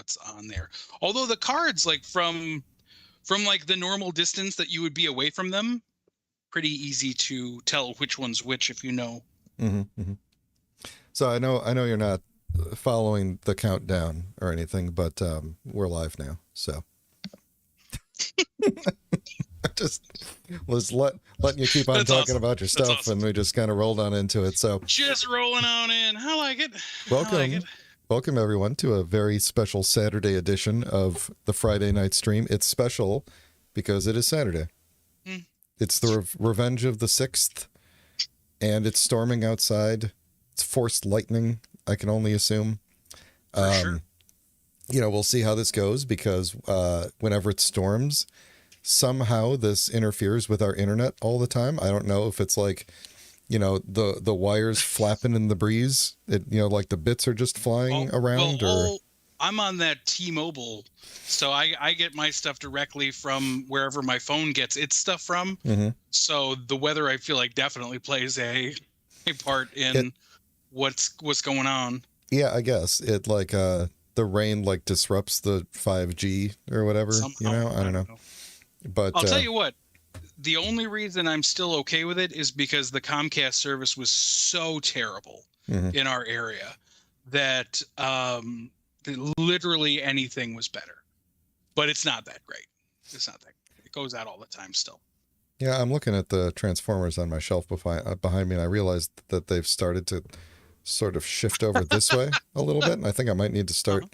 what's on there. Although the cards, like from like the normal distance that you would be away from them, pretty easy to tell which one's which if you know. Mm-hmm, mm-hmm. So I know you're not following the countdown or anything, but we're live now, so just was letting you keep on That's talking awesome. about your stuff, awesome. and we just kind of rolled on into it. So just rolling on in. I like it. Welcome, I like it. Welcome everyone to a very special Saturday edition of the Friday night stream. It's special because it is Saturday. It's the revenge of the 6th, and it's storming outside. It's forced lightning, I can only assume. Sure. You know, we'll see how this goes because whenever it storms, somehow this interferes with our internet all the time. I don't know if it's like, you know, the wires flapping in the breeze. Like the bits are just flying around. I'm on that T-Mobile, so I get my stuff directly from wherever my phone gets its stuff from. Mm-hmm. So the weather, I feel like, definitely plays a part in what's going on. Yeah, I guess it like the rain like disrupts the 5G or whatever. Somehow, I don't know. But I'll tell you what. The only reason I'm still okay with it is because the Comcast service was so terrible in our area that literally anything was better. But it's not that great. It's not that great. It goes out all the time still. Yeah, I'm looking at the Transformers on my shelf behind me, and I realized that they've started to sort of shift over this way a little bit, and I think I might need to start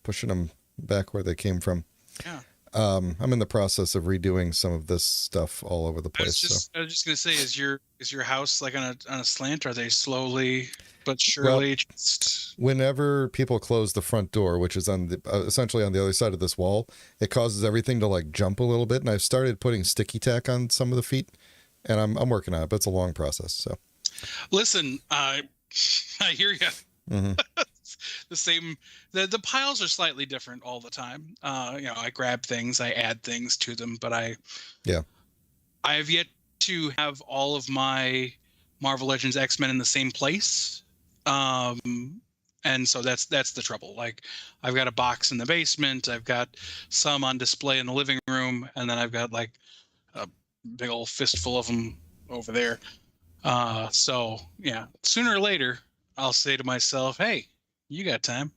pushing them back where they came from. Yeah. I'm in the process of redoing some of this stuff all over the place. I was just gonna say, is your house like on a slant? Are they slowly but surely just... Whenever people close the front door, which is on the essentially on the other side of this wall, it causes everything to like jump a little bit, and I've started putting sticky tack on some of the feet, and I'm working on it, but it's a long process. So, listen, I hear you. Mm-hmm. The same. The piles are slightly different all the time. I grab things, I add things to them, but I have yet to have all of my Marvel Legends X-Men in the same place. And so that's the trouble. Like, I've got a box in the basement, I've got some on display in the living room, and then I've got like a big old fistful of them over there. So yeah, sooner or later I'll say to myself, hey, you got time.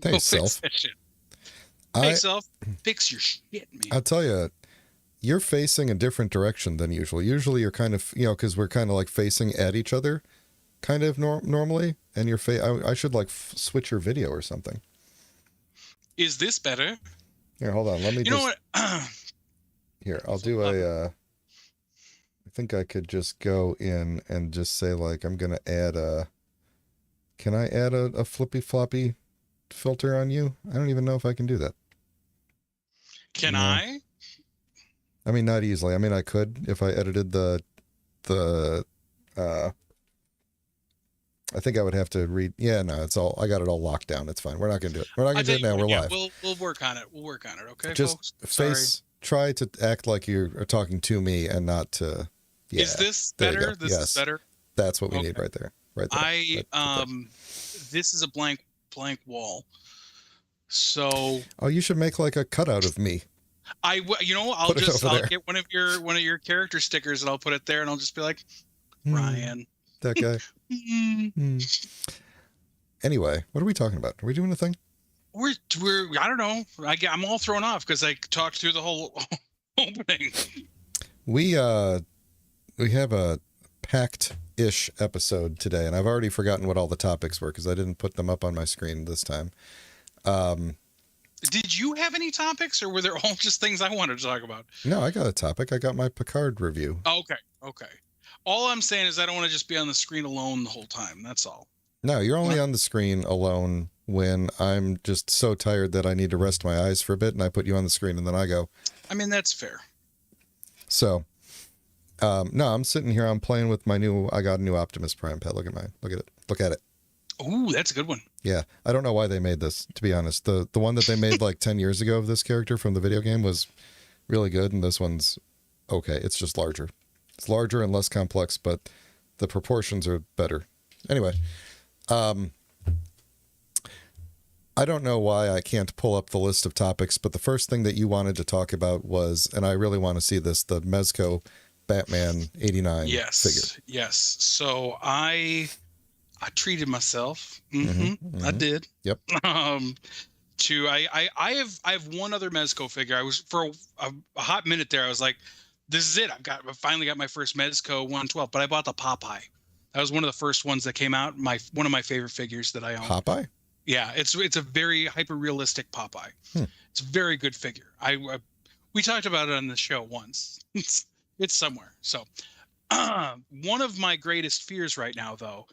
Hey, self. Hey, self, fix your shit, man. I'll tell you, you're facing a different direction than usual. Usually you're kind of, because we're kind of like facing at each other kind of normally, and your I should like switch your video or something. Is this better? Here, hold on. Let me know what? Here, I'll do I think I could just go in and just say, like, I'm going to add can I add a flippy floppy filter on you? I don't even know if I can do that. Can I? I mean, not easily. I mean, I could if I edited the I think I would have to read. Yeah, no, I got it all locked down. It's fine. We're not going to do it. We're not going to do it now. We're live. We'll work on it. We'll work on it. Okay, just folks? Try to act like you're talking to me and not to. Yeah, is this better? This is better. That's what we need right there. Right there. This is a blank wall. So. Oh, you should make like a cutout of me. I'll get one of your character stickers and I'll put it there and I'll just be like, Ryan. That guy. Anyway, what are we talking about? Are we doing a thing? We're I don't know. I'm all thrown off because I talked through the whole opening. We have a packed-ish episode today, and I've already forgotten what all the topics were because I didn't put them up on my screen this time. Did you have any topics, or were there all just things I wanted to talk about? No, I got a topic. I got my Picard review. Okay. All I'm saying is I don't want to just be on the screen alone the whole time. That's all. No, you're only on the screen alone when I'm just so tired that I need to rest my eyes for a bit, and I put you on the screen, and then I go. I mean, that's fair. So, no, I'm sitting here. I'm playing with my I got a new Optimus Prime pet. Look at mine. Look at it. Look at it. Ooh, that's a good one. Yeah, I don't know why they made this, to be honest. The one that they made like 10 years ago of this character from the video game was really good, and this one's okay. It's just larger. It's larger and less complex, but the proportions are better. Anyway, I don't know why I can't pull up the list of topics, but the first thing that you wanted to talk about was, and I really want to see this, the Mezco Batman 89 figure. Yes. So I treated myself. I did. Yep. I have one other Mezco figure. I was for a hot minute there. I was like, this is it. I finally got my first Mezco 112, but I bought the Popeye. That was one of the first ones that came out. One of my favorite figures that I own. Popeye? Yeah, it's a very hyper realistic Popeye. It's a very good figure. We talked about it on the show once. It's somewhere. So one of my greatest fears right now, though,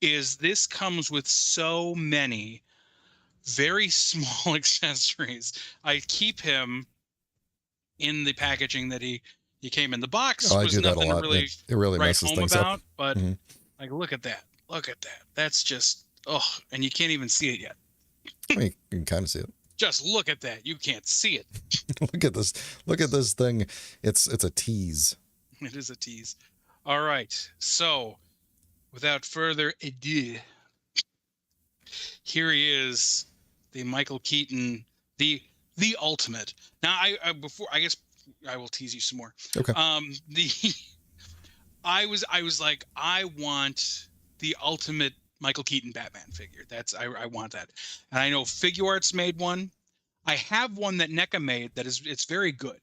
is this comes with so many very small accessories. I keep him in the packaging that he came in. The box I was do that nothing a lot. to really it really write messes home things about, up. but like, look at that. That's just, and you can't even see it yet. I mean, you can kind of see it. Just look at that. You can't see it. Look at this thing. It's a tease. It is a tease. All right. So without further ado, here he is, the Michael Keaton, the ultimate. Now, I guess I will tease you some more. Okay. I was like, I want the ultimate Michael Keaton Batman figure. I want that. And I know Figuarts made one. I have one that NECA made it's very good.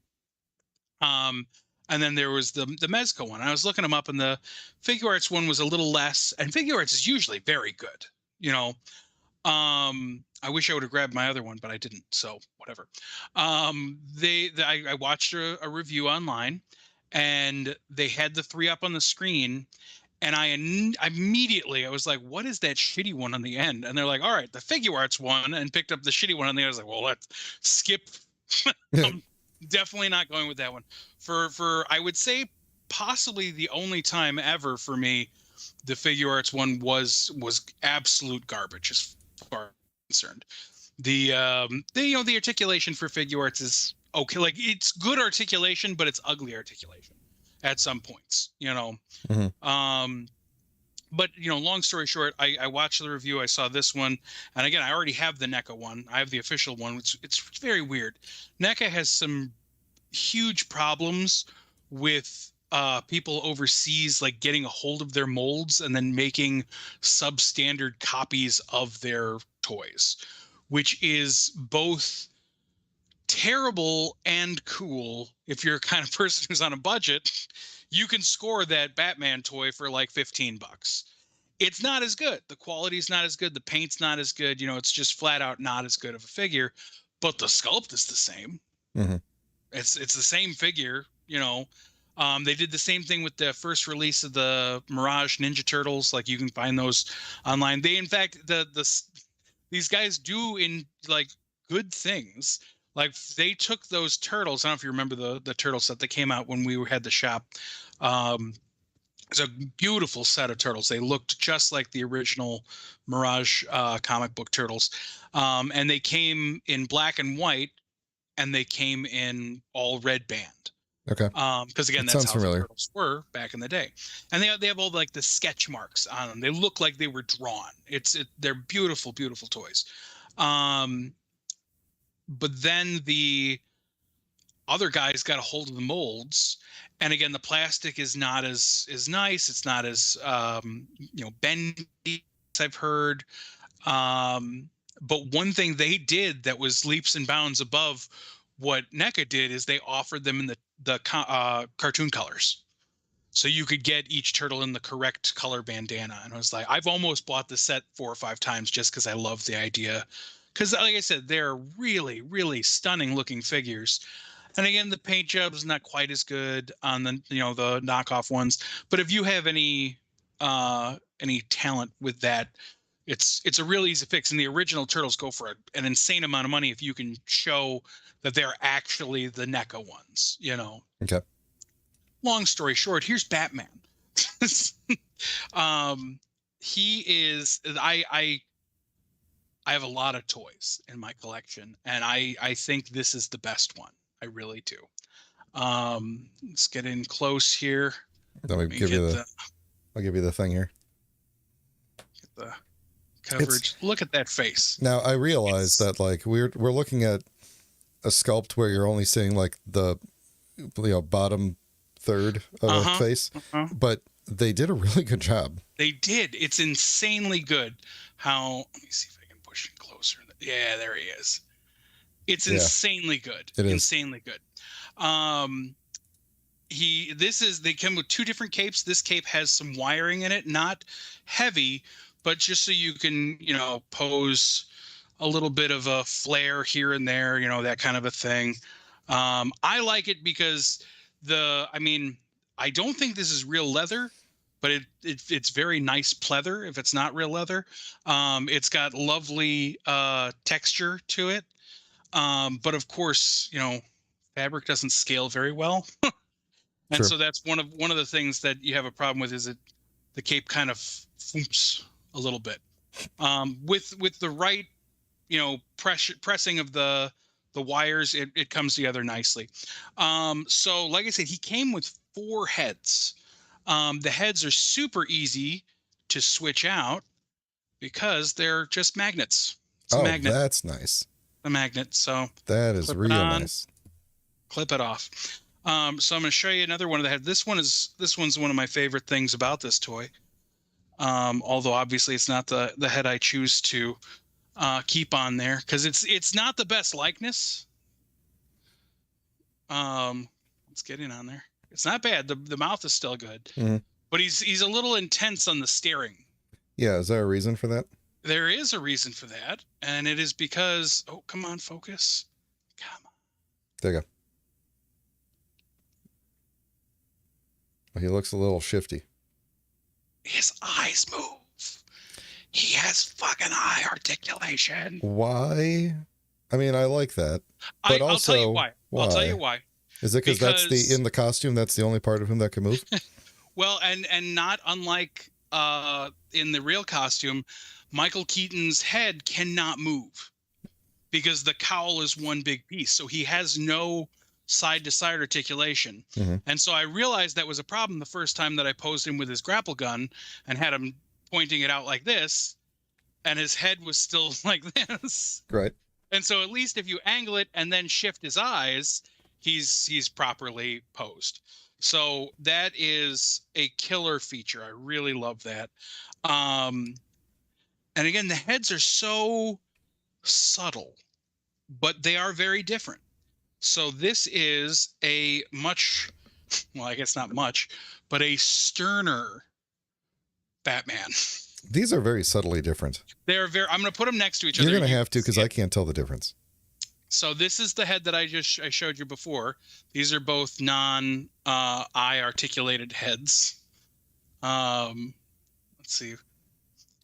And then there was the Mezco one. I was looking them up, and the Figuarts one was a little less, and Figuarts is usually very good, you know. I wish I would have grabbed my other one, but I didn't, so whatever. I watched a review online, and they had the 3 up on the screen, and I immediately was like, what is that shitty one on the end? And they're like, all right, the Figuarts one, and picked up the shitty one on the end. I was like, well, let's skip. I'm definitely not going with that one. For I would say possibly the only time ever for me, the Figuarts one was absolute garbage as far as concerned. The articulation for Figuarts is okay. Like, it's good articulation, but it's ugly articulation at some points, you know. But, you know, long story short, I watched the review. I saw this one. And again, I already have the NECA one. I have the official one. It's very weird. NECA has some huge problems with people overseas, like, getting a hold of their molds and then making substandard copies of their toys, which is both terrible and cool. If you're a kind of person who's on a budget, you can score that Batman toy for like $15. It's not as good. The quality's not as good. The paint's not as good. You know, it's just flat out not as good of a figure, but the sculpt is the same. It's the same figure, you know. They did the same thing with the first release of the Mirage Ninja Turtles. Like, you can find those online. They, in fact, these guys do in like good things. Like, they took those turtles. I don't know if you remember the turtle set that came out when we had the shop. It's a beautiful set of turtles. They looked just like the original Mirage comic book turtles. And they came in black and white, and they came in all red band. Okay. Because again, that's how the turtles were back in the day. And they have all like the sketch marks on them. They look like they were drawn. They're beautiful, beautiful toys. But then the other guys got a hold of the molds, and again, the plastic is not as nice. It's not as bendy, as I've heard. But one thing they did that was leaps and bounds above what NECA did is they offered them in the cartoon colors, so you could get each turtle in the correct color bandana. And I was like, I've almost bought the set 4 or 5 times just because I love the idea. Because, like I said, they're really, really stunning looking figures. And again, the paint job is not quite as good on the knockoff ones. But if you have any talent with that, it's a real easy fix. And the original turtles go for an insane amount of money if you can show that they're actually the NECA ones, you know. Okay. Long story short, here's Batman. He is. I have a lot of toys in my collection, and I think this is the best one. I really do. Let's get in close here. I'll give you the thing here. Get the coverage. Look at that face. Now I realize that like we're looking at a sculpt where you're only seeing like the bottom third of a face, but they did a really good job. They did. It's insanely good. Let me see if I can push it closer. Yeah, there he is. It's insanely good. It is insanely good. They come with two different capes. This cape has some wiring in it, not heavy, but just so you can, pose a little bit of a flare here and there, that kind of a thing. I like it because I don't think this is real leather, but it's very nice pleather if it's not real leather. It's got lovely texture to it. But of course, fabric doesn't scale very well. And Sure. So that's one of the things that you have a problem with is that the cape kind of foomps a little bit. With the right, pressing of the wires, it comes together nicely. So like I said, he came with 4 heads. The heads are super easy to switch out because they're just magnets. It's a magnet. That's nice. A magnet. So that is real nice. Clip it off. So I'm going to show you another one of the heads. This one's one of my favorite things about this toy. Although obviously it's not the head I choose to keep on there because it's not the best likeness. Let's get in on there. It's not bad. The mouth is still good, but he's a little intense on the staring. Yeah, is there a reason for that? There is a reason for that, and it is because come on, focus. Come on. There you go. He looks a little shifty. His eyes move. He has fucking eye articulation. Why? I mean, I like that. But I'll tell you why. I'll tell you why. Is it because that's in the costume, that's the only part of him that can move? Well, and not unlike in the real costume, Michael Keaton's head cannot move because the cowl is one big piece. So he has no side-to-side articulation. And so I realized that was a problem the first time that I posed him with his grapple gun and had him pointing it out like this, and his head was still like this. Right. And so at least if you angle it and then shift his eyes, he's properly posed. So that is a killer feature. I really love that. And again, the heads are so subtle, but they are very different. So this is a I guess not much, but a sterner Batman. These are very subtly different. I'm going to put them next to each other. You're going to have to, because I can't tell the difference. So this is the head that I showed you before. These are both eye articulated heads. Let's see.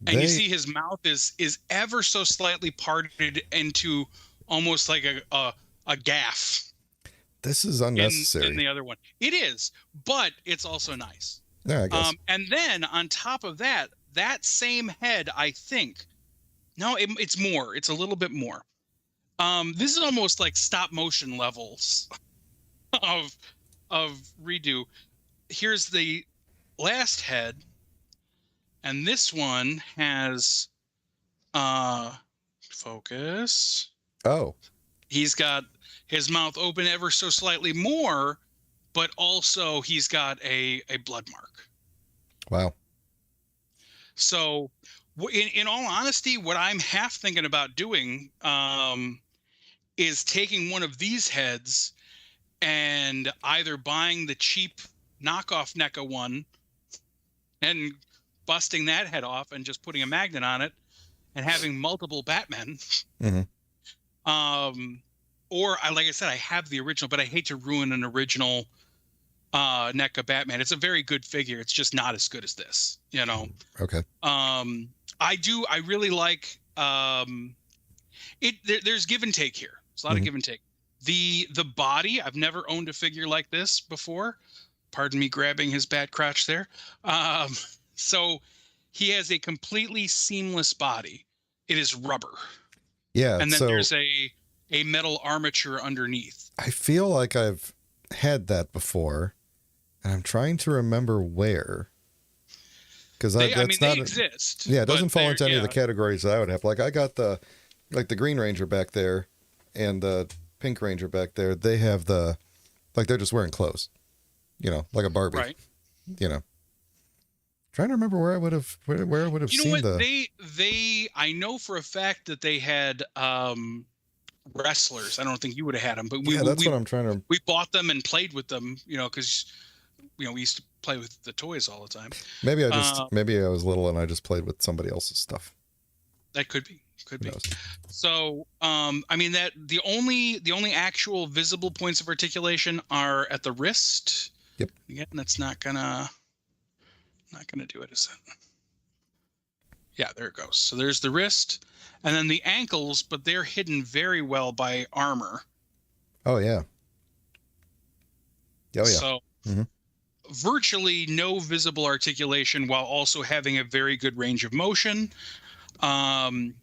And you see his mouth is ever so slightly parted into almost like a gaff. This is unnecessary. In the other one. It is, but it's also nice. Yeah, I guess. And then on top of that same head, I think, no, it's more. It's a little bit more. This is almost like stop motion levels of redo. Here's the last head, and this one has focus. Oh. He's got his mouth open ever so slightly more, but also he's got a blood mark. Wow. So in all honesty, what I'm half thinking about doing is taking one of these heads and either buying the cheap knockoff NECA one and busting that head off and just putting a magnet on it and having multiple Batmen. Or like I said, I have the original, but I hate to ruin an original NECA Batman. It's a very good figure. It's just not as good as this, Okay. I really like it. There's give and take here. There's a lot of give and take. The body, I've never owned a figure like this before. Pardon me grabbing his bad crotch there. So he has a completely seamless body. It is rubber. Yeah. And then there's a metal armature underneath. I feel like I've had that before, and I'm trying to remember where. Because they exist. Yeah, it doesn't fall into any of the categories that I would have. Like I got the Green Ranger back there, and the Pink Ranger back there. They have they're just wearing clothes, like a Barbie, right? Trying to remember where I would have seen I know for a fact that they had wrestlers. I don't think you would have had them, but what I'm trying to. We bought them and played with them, because we used to play with the toys all the time. Maybe I was little and I just played with somebody else's stuff. That could be. So, that the only actual visible points of articulation are at the wrist. Yep. Again, that's not gonna do it, is it? Yeah, there it goes. So there's the wrist, and then the ankles, but they're hidden very well by armor. Oh yeah. Oh yeah. So virtually no visible articulation while also having a very good range of motion. And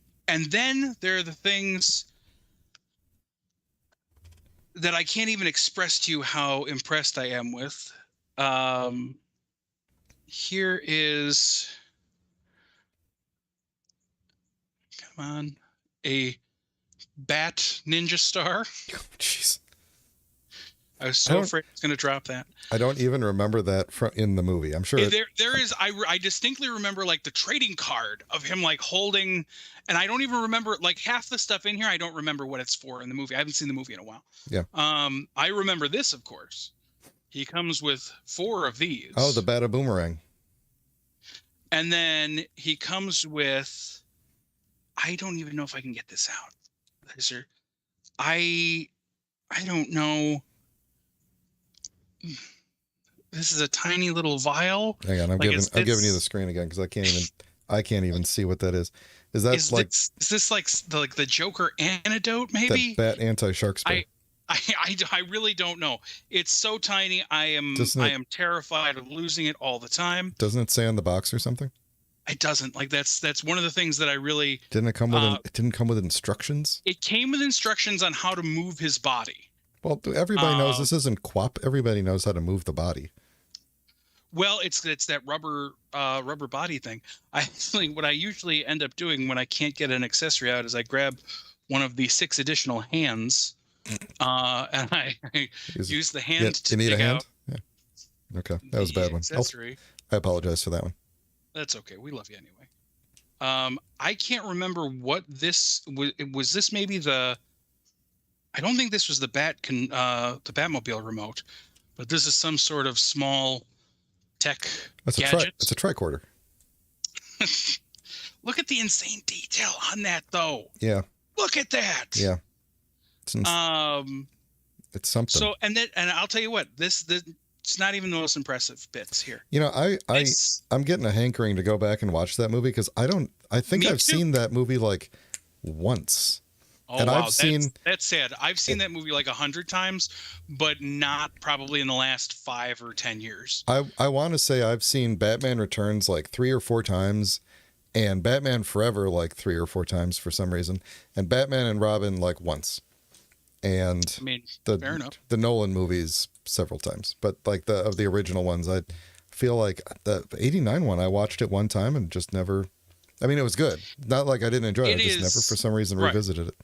then there are the things that I can't even express to you how impressed I am with. Here is, come on, a bat ninja star. Jeez. I was so afraid I was going to drop that. I don't even remember that in the movie. I'm sure there is. I distinctly remember the trading card of him holding, and I don't even remember half the stuff in here. I don't remember what it's for in the movie. I haven't seen the movie in a while. Yeah. I remember this, of course. He comes with 4 of these. Oh, the Bata Boomerang. And then he comes with, I don't even know if I can get this out. I don't know. This is a tiny little vial. Hang on, I'm giving you the screen again because I can't even see what that is. Is this the Joker antidote? Maybe that bat anti-shark spray. I really don't know. It's so tiny. I am terrified of losing it all the time. Doesn't it say on the box or something? It doesn't. That's one of the things that I really didn't come with. It didn't come with instructions. It came with instructions on how to move his body. Well, everybody knows this isn't QWOP. Everybody knows how to move the body. Well, it's that rubber body thing. What I usually end up doing when I can't get an accessory out is I grab one of the 6 additional hands, and I use the hand to you need dig a hand? out. Yeah. Okay, that was a bad one. Accessory. I apologize for that one. That's okay. We love you anyway. I can't remember what this was. Was this maybe the? I don't think this was the Batmobile remote, but this is some sort of small tech gadget. It's a tricorder. Look at the insane detail on that, though. Yeah. Look at that. Yeah. It's something. So and I'll tell you what, this it's not even the most impressive bits here. I'm getting a hankering to go back and watch that movie because I think I've seen that movie once. Oh, and wow. That's sad. I've seen that movie 100 times, but not probably in the last 5 or 10 years. I want to say I've seen Batman Returns 3 or 4 times, and Batman Forever 3 or 4 times for some reason, and Batman and Robin once. And fair enough. The Nolan movies several times, but of the original ones, I feel like the 89 one I watched it one time and just never. I mean, it was good. Not like I didn't enjoy it. I just never, for some reason, revisited it.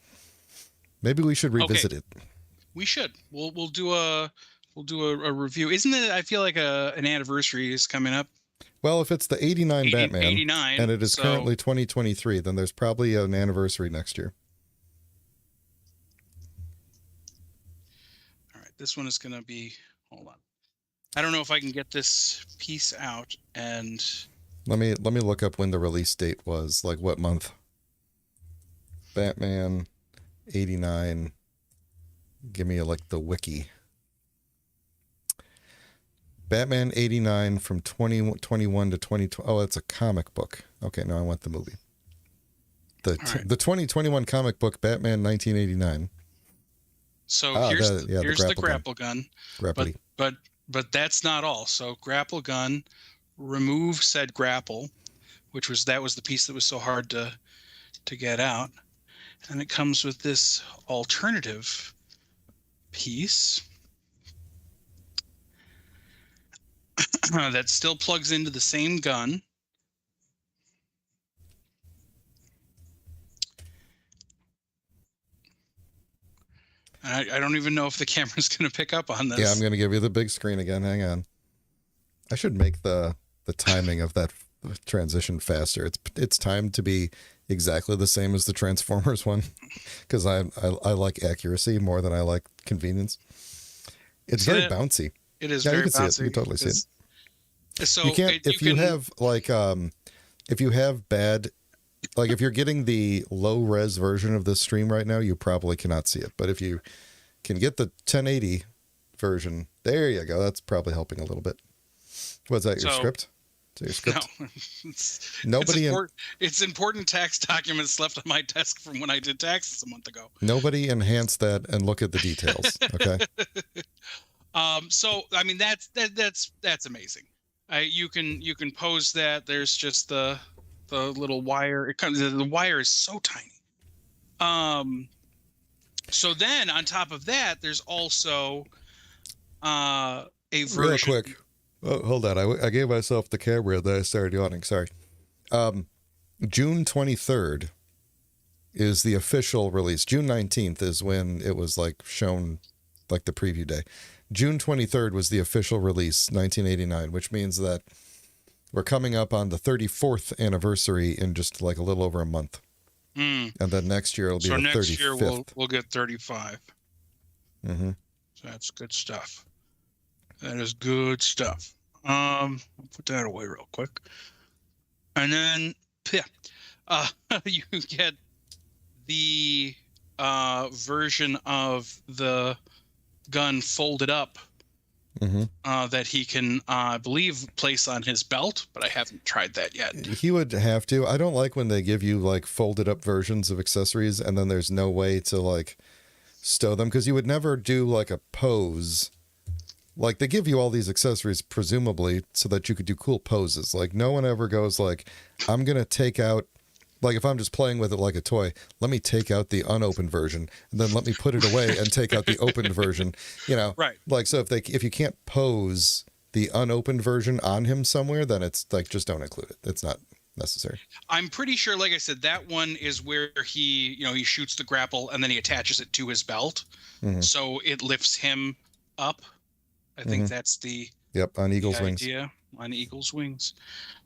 Maybe we should revisit it. We should. We'll do a review. Isn't it? I feel like an anniversary is coming up. Well, if it's the 89 Batman, 89, and it is currently 2023, then there's probably an anniversary next year. All right, this one is going to be. Hold on. I don't know if I can get this piece out and. Let me look up when the release date was. What month? Batman 89. Give me the wiki. Batman 89 from 2021 to 2020. Oh, it's a comic book. Okay, no, I want the movie. The 2021 comic book Batman 1989. So here's the grapple gun. But that's not all. So grapple gun, remove said grapple, that was the piece that was so hard to get out. And it comes with this alternative piece that still plugs into the same gun, I don't even know if the camera's going to pick up on this. Yeah, I'm going to give you the big screen again. Hang on. I should make the timing of that transition faster. It's timed to be exactly the same as the Transformers one, because I like accuracy more than I like convenience. It's very bouncy. It is very bouncy. See it. You can totally see it. So you can't if you have like if you have bad, like if you're getting the low res version of this stream right now, you probably cannot see it. But if you can get the 1080 version, there you go. That's probably helping a little bit. Was that your script? Is that your script? No. It's important tax documents left on my desk from when I did taxes a month ago. Nobody enhance that and look at the details. Okay. So I mean that's amazing. You can pose that. There's just the little wire. The wire is so tiny. So then on top of that, there's also a version. Real quick. Oh, hold on. I gave myself the camera and then I started yawning. Sorry. June 23rd is the official release. June 19th is when it was like shown, like the preview day. June 23rd was the official release, 1989, which means that we're coming up on the 34th anniversary in just like a little over a month. And then next year it'll be the 35th. So next year we'll get 35. Mm-hmm. So that's good stuff. That is good stuff. I'll put that away real quick. And then, you get the version of the gun folded up that he can, I believe, place on his belt, but I haven't tried that yet. He would have to. I don't like when they give you like folded up versions of accessories and then there's no way to like stow them, because you would never do like a pose. Like they give you all these accessories presumably so that you could do cool poses. Like no one ever goes like, I'm going to take out, like if I'm just playing with it like a toy, let me take out the unopened version and then let me put it away and take out the opened version, you know? Right. Like, so if you can't pose the unopened version on him somewhere, then it's like, just don't include it. It's not necessary. I'm pretty sure, like I said, that one is where he shoots the grapple and then he attaches it to his belt. So it lifts him up. I think that's the on Eagle's wings. Idea on Eagle's wings.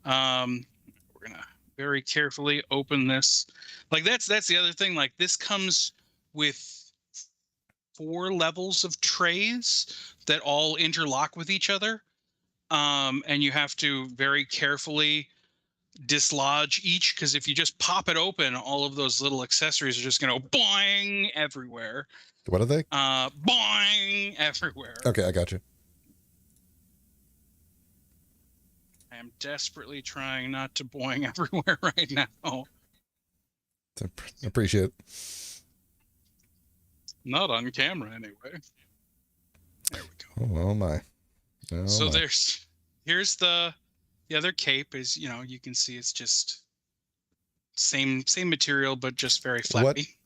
We're gonna very carefully open this. Like that's the other thing. Like this comes with 4 levels of trays that all interlock with each other, and you have to very carefully dislodge each, because if you just pop it open, all of those little accessories are just gonna go boing everywhere. What are they? Boing everywhere. Okay, I got you. I am desperately trying not to boing everywhere right now. Appreciate it. Not on camera, anyway. There we go. Oh my. So here's the other cape. Is you can see it's just same material, but just very flappy.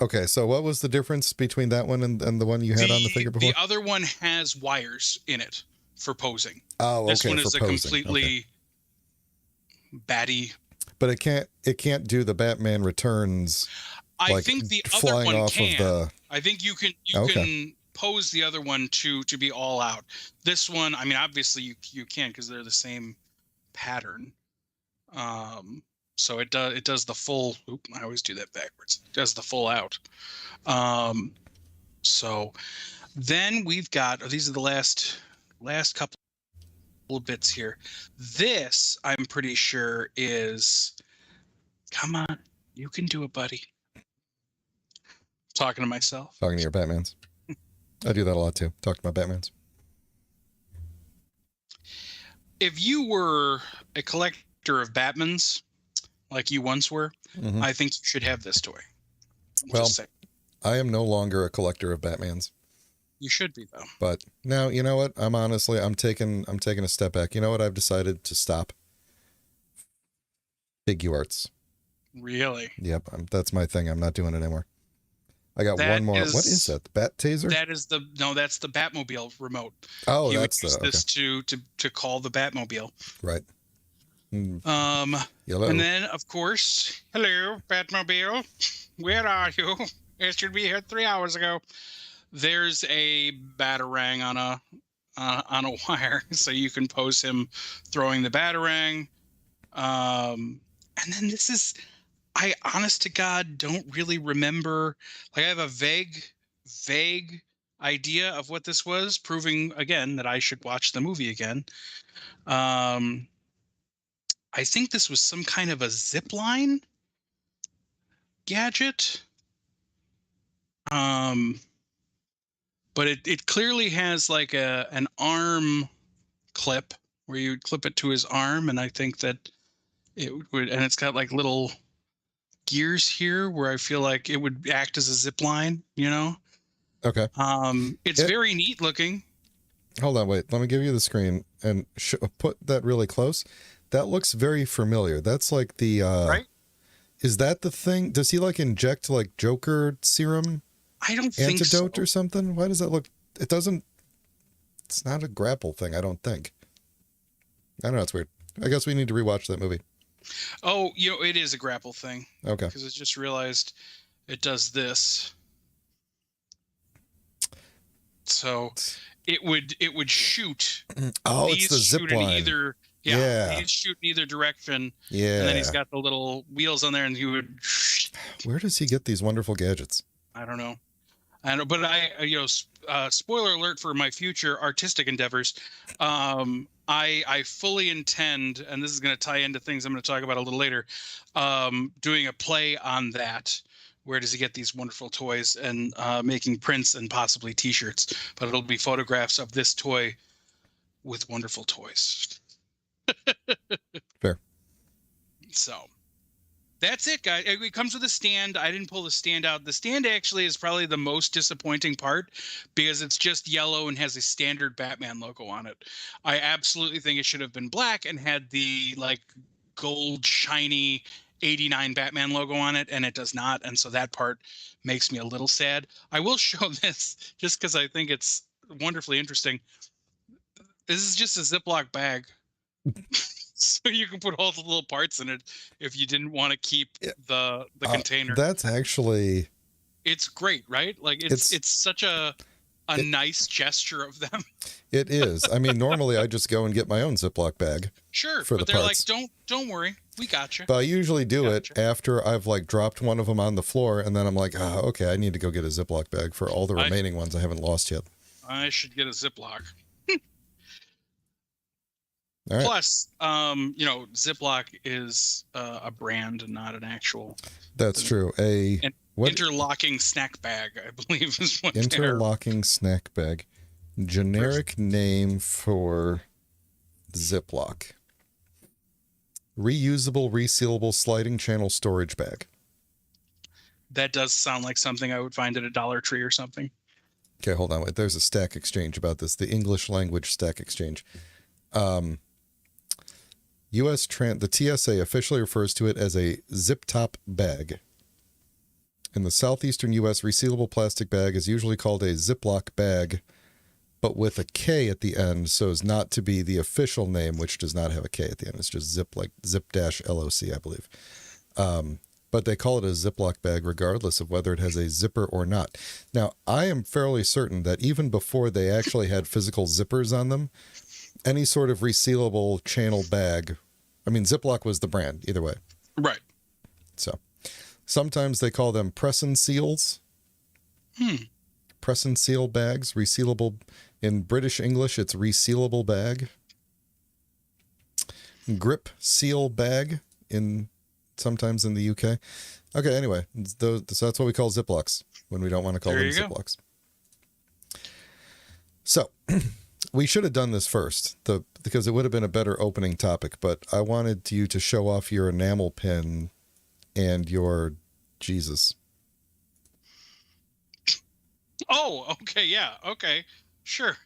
Okay, so what was the difference between that one and the one you had on the figure before? The other one has wires in it for posing. Oh, okay. This one is a posing. completely batty. But it can't do the Batman Returns. I think the other one can. I think you can pose the other one to be all out. This one, I mean, obviously you can, because they're the same pattern. So it does the full. I always do that backwards. It does the full out. So then we've got. These are the last couple of bits here. This I'm pretty sure is. Come on, you can do it, buddy. Talking to myself. Talking to your Batmans. I do that a lot too. Talk to my Batmans. If you were a collector of Batmans, like you once were, I think you should have this toy. Well, I am no longer a collector of Batmans. You should be, though. But now, you know what? I'm taking a step back. You know what? I've decided to stop. Figure arts. Really? Yep. That's my thing. I'm not doing it anymore. I got one more. What is that? The Bat Taser? That's the Batmobile remote. Oh, he that's would use this to call the Batmobile. Right. Hello. And then of course, hello Batmobile, where are you? It should be here 3 hours ago. There's a batarang on a wire, so you can pose him throwing the batarang. And then this is, I honest to God don't really remember. Like I have a vague idea of what this was, proving again that I should watch the movie again. I think this was some kind of a zip line gadget. But it clearly has like an arm clip where you would clip it to his arm, and I think that it would, and it's got like little gears here where I feel like it would act as a zip line, you know? Okay. It's very neat looking. Hold on, wait. Let me give you the screen and put that really close. That looks very familiar. That's like the right? Is that the thing? Does he like inject like Joker serum? I don't think so. Antidote or something? Why does that look? It doesn't. It's not a grapple thing, I don't think. I don't know. It's weird. I guess we need to rewatch that movie. Oh, it is a grapple thing. Okay. Because I just realized it does this. So it would shoot. Oh, it's the zip line. He'd shoot in either direction. Yeah. And then he's got the little wheels on there, and he would. Where does he get these wonderful gadgets? I don't know. But spoiler alert for my future artistic endeavors. I fully intend, and this is going to tie into things I'm going to talk about a little later, doing a play on that. Where does he get these wonderful toys, and making prints and possibly T-shirts? But it'll be photographs of this toy with wonderful toys. Fair. So that's it, guys. It comes with a stand. I didn't pull the stand out. The stand actually is probably the most disappointing part because it's just yellow and has a standard Batman logo on it. I absolutely think it should have been black and had the like gold shiny 89 Batman logo on it, and it does not. And so that part makes me a little sad. I will show this just because I think it's wonderfully interesting. This is just a Ziploc bag. So you can put all the little parts in it if you didn't want to keep the container. That's actually... It's great, right? Like it's such a nice gesture of them. It is. I mean, normally I just go and get my own Ziploc bag. Sure, for but the they're parts. like, don't worry, we got you. But I usually do it after I've like dropped one of them on the floor, and then I'm like, okay, I need to go get a Ziploc bag for all the remaining ones I haven't lost yet. I should get a Ziploc. All right. Plus, Ziploc is a brand and not an actual. That's true. Interlocking snack bag, I believe, is what. Interlocking snack bag, generic name for Ziploc. Reusable, resealable sliding channel storage bag. That does sound like something I would find at a Dollar Tree or something. Okay, hold on. Wait, there's a Stack Exchange about this. The English language Stack Exchange. The TSA officially refers to it as a zip-top bag. In the southeastern U.S., resealable plastic bag is usually called a Ziploc bag, but with a K at the end, so as not to be the official name, which does not have a K at the end. It's just zip, like zip-LOC, I believe. But they call it a Ziploc bag regardless of whether it has a zipper or not. Now, I am fairly certain that even before they actually had physical zippers on them, any sort of resealable channel bag, I mean, Ziploc was the brand, either way. Right. So, sometimes they call them press and seals. Press and seal bags, resealable. In British English, it's resealable bag. Grip seal bag sometimes in the UK. Okay, anyway, so that's what we call Ziplocs when we don't want to call them Ziplocs. So, we should have done this first, because it would have been a better opening topic, but I wanted you to show off your enamel pin and your Jesus. Oh, okay, yeah, okay, sure.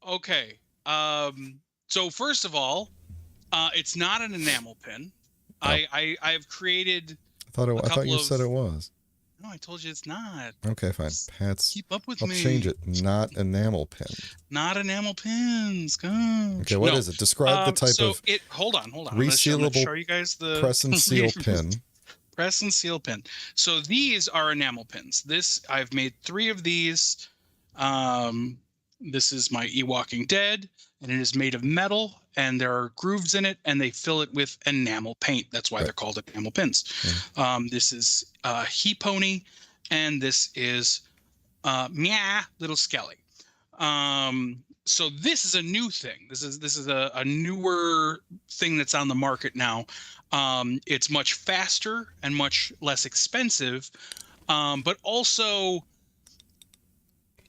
Okay, so first of all, it's not an enamel pin. Oh. I've created. I thought you said it was. No, I told you it's not. Okay, fine. Pat's. Keep up with me. I'll change it. Not enamel pin. Not enamel pins. Gosh. Okay, what is it? Describe the type of. Hold on. Resealable. Show you guys the press and seal pin. Press and seal pin. So these are enamel pins. I've made 3 of these. This is my Walking Dead, and it is made of metal, and there are grooves in it, and they fill it with enamel paint. That's why they're called enamel pins. This is He Pony, and this is Little Skelly. So this is a new thing. This is a newer thing that's on the market now. It's much faster and much less expensive, but also,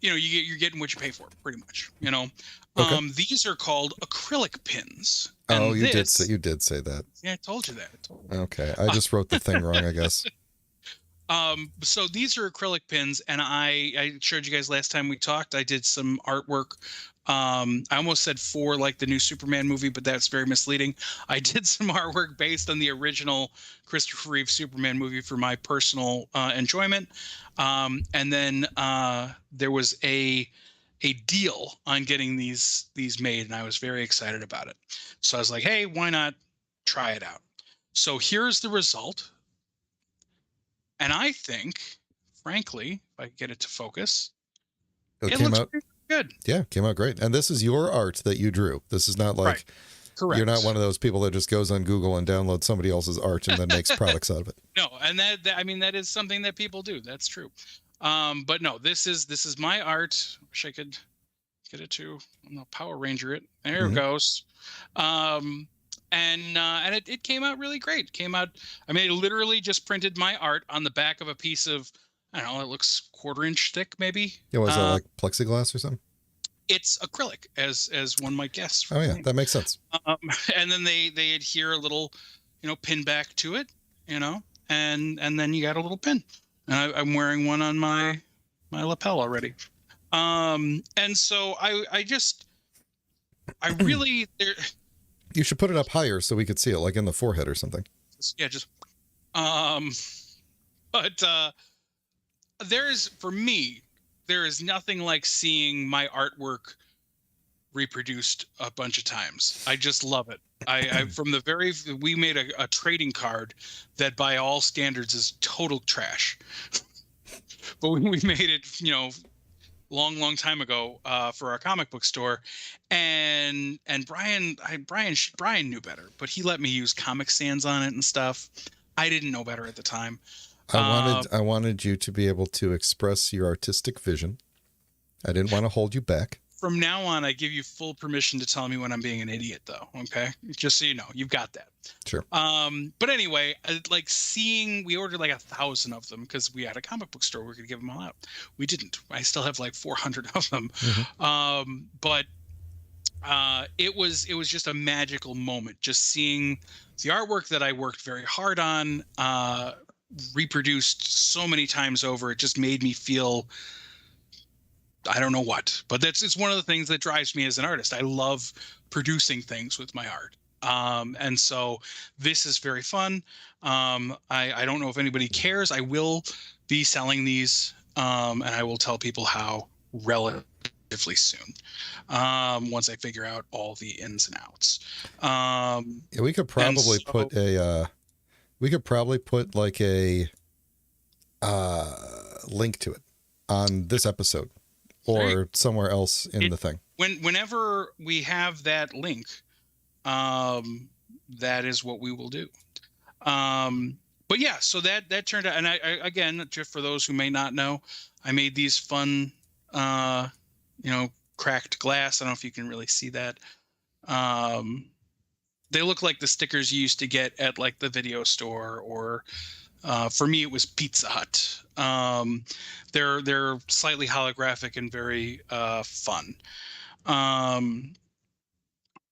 you're getting what you pay for, pretty much. Okay. These are called acrylic pins. Oh, you did say that. Yeah, I told you that. Okay, I just wrote the thing wrong, I guess. So these are acrylic pins, and I showed you guys last time we talked. I did some artwork. I almost said for like the new Superman movie, but that's very misleading. I did some artwork based on the original Christopher Reeve Superman movie for my personal enjoyment. And then there was a deal on getting these made, and I was very excited about it. So I was like, hey, why not try it out? So here's the result. And I think, frankly, if I get it to focus, it looks pretty good. Yeah, came out great. And this is your art that you drew. This is not like, correct. You're not one of those people that just goes on Google and downloads somebody else's art and then makes products out of it. No, and that is something that people do. That's true. But no, this is my art. Wish I could get it to Power Ranger it. There it goes. And it came out really great. It came out, I literally just printed my art on the back of a piece of, I don't know, it looks 1/4 inch thick, maybe. Yeah, was that like plexiglass or something? It's acrylic, as one might guess. Oh yeah, that makes sense. And then they adhere a little, pin back to it, and then you got a little pin. And I'm wearing one on my lapel already. And so I really You should put it up higher so we could see it, like in the forehead or something. Yeah, but for me, there is nothing like seeing my artwork reproduced a bunch of times. I just love it. We made a trading card that by all standards is total trash. But we made it, long time ago for our comic book store, and Brian knew better, but he let me use Comic Sans on it and stuff. I didn't know better at the time. I wanted you to be able to express your artistic vision. I didn't want to hold you back. From now on, I give you full permission to tell me when I'm being an idiot, though. Okay, just so you know, you've got that. Sure. But anyway, we ordered like 1,000 of them because we had a comic book store. We could give them all out. We didn't. I still have like 400 of them. But it was just a magical moment, just seeing the artwork that I worked very hard on reproduced so many times over. It just made me feel, I don't know what, but it's one of the things that drives me as an artist. I love producing things with my art. And so this is very fun. I don't know if anybody cares. I will be selling these, and I will tell people how relatively soon, once I figure out all the ins and outs. Yeah, we could probably put like a link to it on this episode or somewhere else in the thing. Whenever we have that link, that is what we will do. But yeah, so that turned out, and I again, just for those who may not know, I made these fun, cracked glass. I don't know if you can really see that. They look like the stickers you used to get at like the video store, or for me it was Pizza Hut. They're slightly holographic and very fun.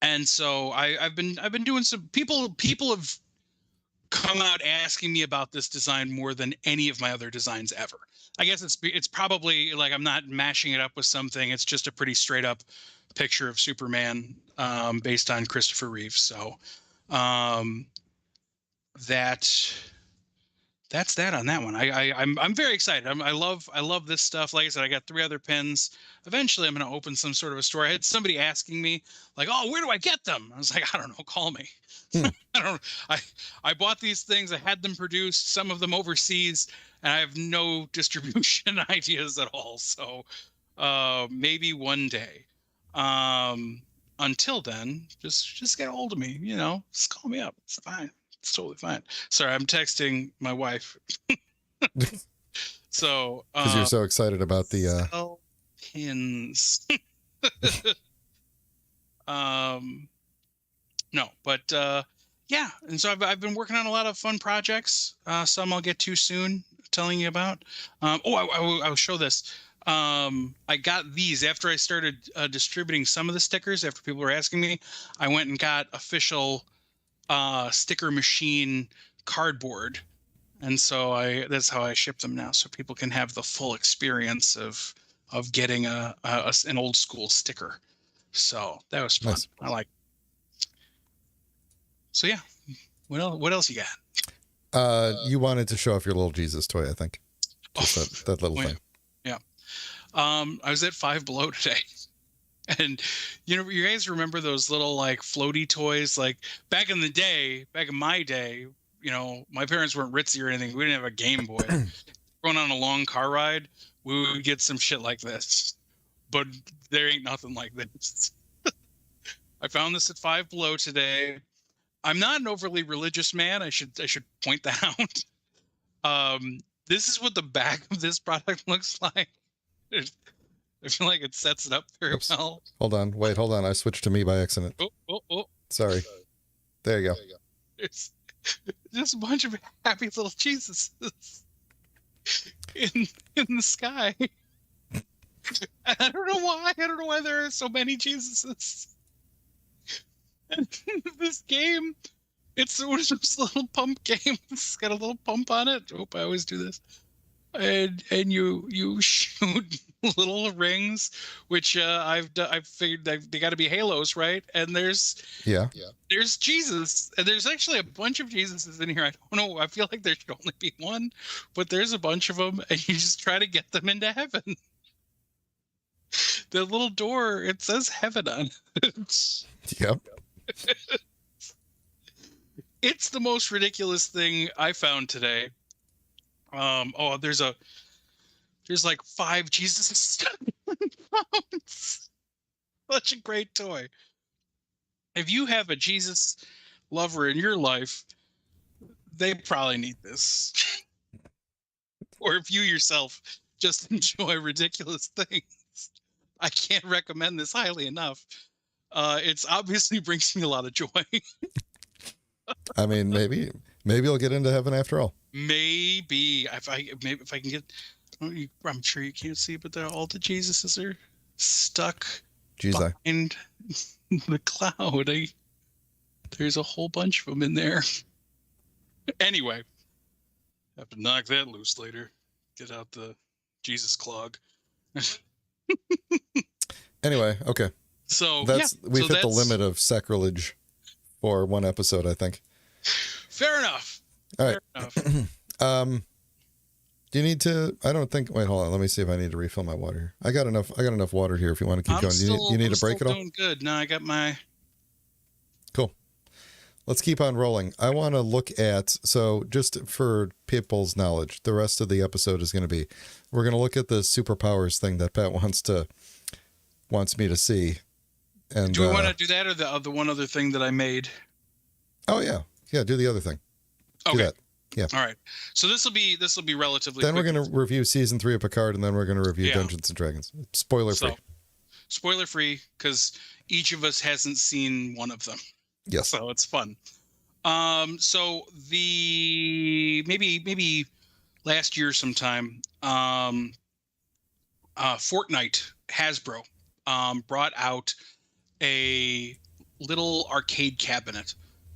And so I've been doing some people have come out asking me about this design more than any of my other designs ever. I guess it's probably like I'm not mashing it up with something. It's just a pretty straight up picture of Superman based on Christopher Reeve. So that that's that on that one. I'm very excited. I love this stuff. Like I said, I got 3 other pins. Eventually, I'm going to open some sort of a store. I had somebody asking me like, "Oh, where do I get them?" I was like, "I don't know. Call me." I bought these things. I had them produced. Some of them overseas, and I have no distribution ideas at all. So maybe one day. Until then, just get a hold of me. Just call me up. It's fine. It's totally fine. Sorry, I'm texting my wife. So because you're so excited about the pins. No, but yeah, and so I've been working on a lot of fun projects. Some I'll get to soon, telling you about. I'll show this. I got these after I started distributing some of the stickers. After people were asking me, I went and got official sticker machine cardboard, and so that's how I ship them now, so people can have the full experience of getting an old school sticker. So that was fun. Nice. I like. So yeah, what else you got? You wanted to show off your little Jesus toy, I think. Just that little thing. Yeah. I was at Five Below today. And you guys remember those little like floaty toys? Like back in my day, my parents weren't ritzy or anything. We didn't have a Game Boy. Going on a long car ride, we would get some shit like this. But there ain't nothing like this. I found this at Five Below today. I'm not an overly religious man. I should point that out. This is what the back of this product looks like. I feel like it sets it up very well. Hold on. I switched to me by accident. Oh. Sorry. There you go. It's just a bunch of happy little Jesuses in the sky. I don't know why. I don't know why there are so many Jesuses. And this game, it's one of those little pump games. It's got a little pump on it. I hope I always do this. And you shoot little rings, which I've figured they got to be halos, right? And there's Jesus, and there's actually a bunch of Jesuses in here. I don't know. I feel like there should only be one, but there's a bunch of them, and you just try to get them into heaven. The little door, it says heaven on it. Yep. It's the most ridiculous thing I found today. There's like 5 Jesus. Such a great toy. If you have a Jesus lover in your life, they probably need this. Or if you yourself just enjoy ridiculous things, I can't recommend this highly enough. It's obviously brings me a lot of joy. I mean, maybe I'll get into heaven after all. Maybe if I can get. I'm sure you can't see, but all the Jesuses are stuck behind the cloud. There's a whole bunch of them in there. Anyway, have to knock that loose later. Get out the Jesus clog. Anyway, okay. So we've hit the limit of sacrilege for one episode, I think. Fair enough. All right. Do you need to? I don't think. Wait, hold on. Let me see if I need to refill my water here. I got enough water here. If you want to keep going, you need to break it all. Doing good. No, I got my. Cool. Let's keep on rolling. I want to look at, so just for people's knowledge, the rest of the episode is going to be, we're going to look at the superpowers thing that Pat wants me to see. And do we want to do that, or the one other thing that I made? Oh yeah, do the other thing. Okay. Do that. Yeah. All right. So this will be relatively. Then quick. We're going to review season 3 of Picard, and then we're going to review Dungeons and Dragons. Spoiler free. Spoiler free, because each of us hasn't seen one of them. Yes. So it's fun. So the maybe last year sometime, Fortnite, Hasbro brought out a little arcade cabinet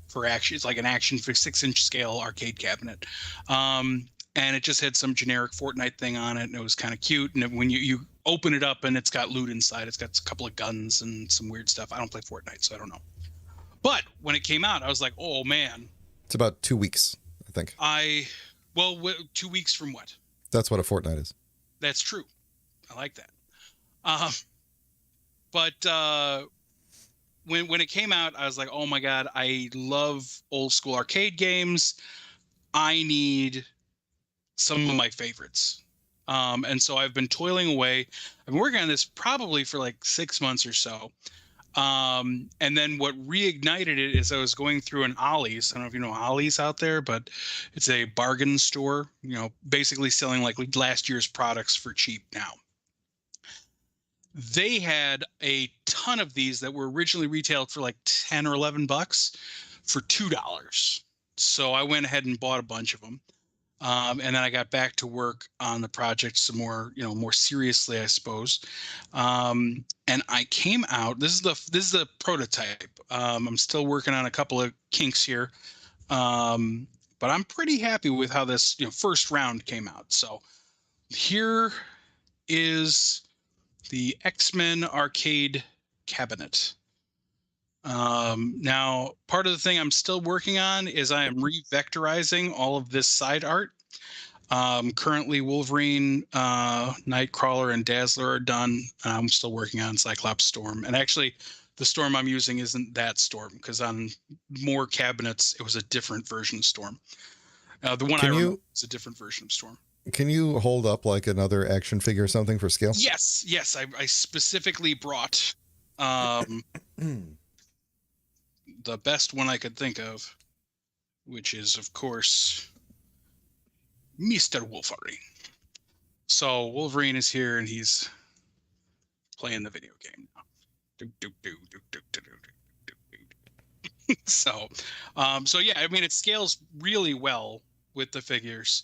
for action. It's like an action for 6-inch scale arcade cabinet. And it just had some generic Fortnite thing on it, and it was kind of cute. And when you open it up, and it's got loot inside, it's got a couple of guns and some weird stuff. I don't play Fortnite, so I don't know. But when it came out, I was like, oh man. It's about 2 weeks, I think. I Well, 2 weeks from what? That's what a fortnight is. That's true. I like that. But when it came out, I was like, oh my God, I love old school arcade games. I need some of my favorites. And so I've been toiling away. I've been working on this probably for like 6 months or so. And then what reignited it is I was going through an Ollie's. I don't know if you know Ollie's out there, but it's a bargain store, basically selling like last year's products for cheap now. They had a ton of these that were originally retailed for like 10 or 11 bucks for $2. So I went ahead and bought a bunch of them. And then I got back to work on the project some more, more seriously, I suppose. And I came out. This is the prototype. I'm still working on a couple of kinks here, but I'm pretty happy with how this first round came out. So here is the X-Men arcade cabinet. Now, part of the thing I'm still working on is I am revectorizing all of this side art. Currently, Wolverine, Nightcrawler, and Dazzler are done. I'm still working on Cyclops Storm. And actually, the Storm I'm using isn't that Storm, because on more cabinets, it was a different version of Storm. The one I remember is a different version of Storm. Can you hold up like another action figure or something for scale? Yes. I specifically brought the best one I could think of, which is, of course, Mr. Wolverine. So Wolverine is here and he's playing the video game now. So yeah, I mean, it scales really well with the figures.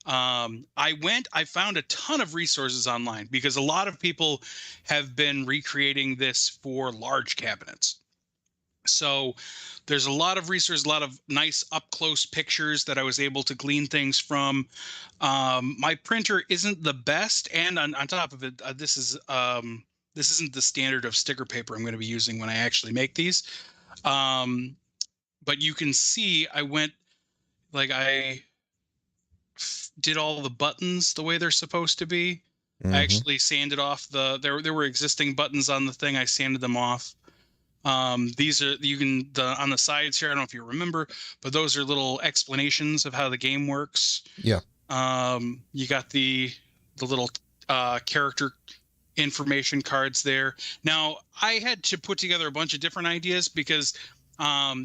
I found a ton of resources online because a lot of people have been recreating this for large cabinets. So there's a lot of resources, a lot of nice up close pictures that I was able to glean things from. My printer isn't the best, and on top of it, this isn't the standard of sticker paper I'm going to be using when I actually make these. But you can see I did all the buttons the way they're supposed to be. Mm-hmm. I actually sanded off there were existing buttons on the thing. I sanded them off. These are on the sides here. I don't know if you remember, but those are little explanations of how the game works. Yeah. You got the little character information cards there. Now I had to put together a bunch of different ideas because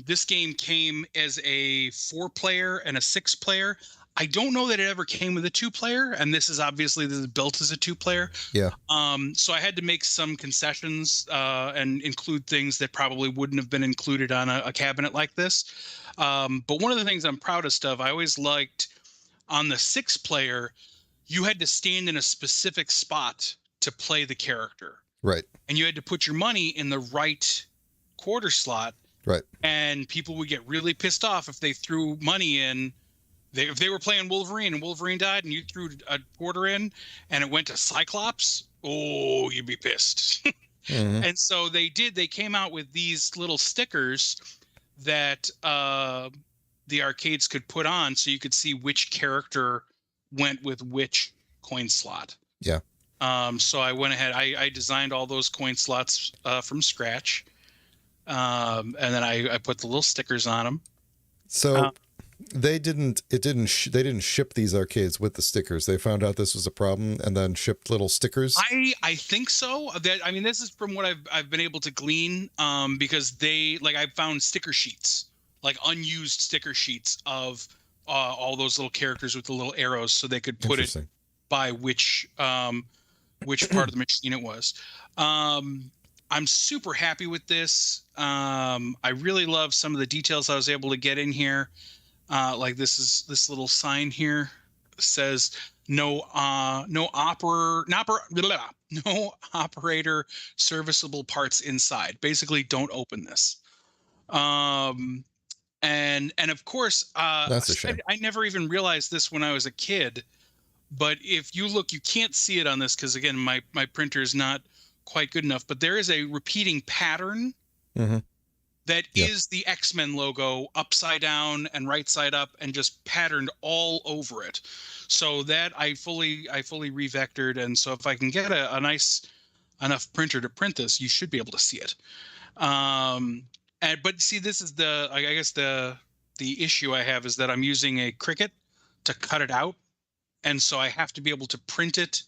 this game came as a 4-player and a 6-player. I don't know that it ever came with a 2-player, and this is obviously built as a 2-player. Yeah. So I had to make some concessions and include things that probably wouldn't have been included on a cabinet like this. But one of the things I'm proudest of, I always liked on the 6-player, you had to stand in a specific spot to play the character. Right. And you had to put your money in the right quarter slot. Right. And people would get really pissed off if they threw money in. If they were playing Wolverine and Wolverine died and you threw a quarter in and it went to Cyclops, oh, you'd be pissed. Mm-hmm. And so they came out with these little stickers that the arcades could put on so you could see which character went with which coin slot. Yeah. So I went ahead, I designed all those coin slots from scratch. And then I put the little stickers on them. So they didn't ship these arcades with the stickers. They found out this was a problem and then shipped little stickers. I think so. This is from what I've been able to glean, because I found sticker sheets, like unused sticker sheets of all those little characters with the little arrows, so they could put it by which part of the machine it was. I'm super happy with this. I really love some of the details I was able to get in here. Like this little sign here says no operator serviceable parts inside. Basically, don't open this. And of course, that's a shame. I never even realized this when I was a kid. But if you look, you can't see it on this because again, my printer is not quite good enough. But there is a repeating pattern. Mm-hmm. that is the X-Men logo upside down and right side up and just patterned all over it. So that I fully revectored, and so if I can get a nice enough printer to print this, you should be able to see it. But see, this is I guess the issue I have is that I'm using a Cricut to cut it out, and so I have to be able to print it,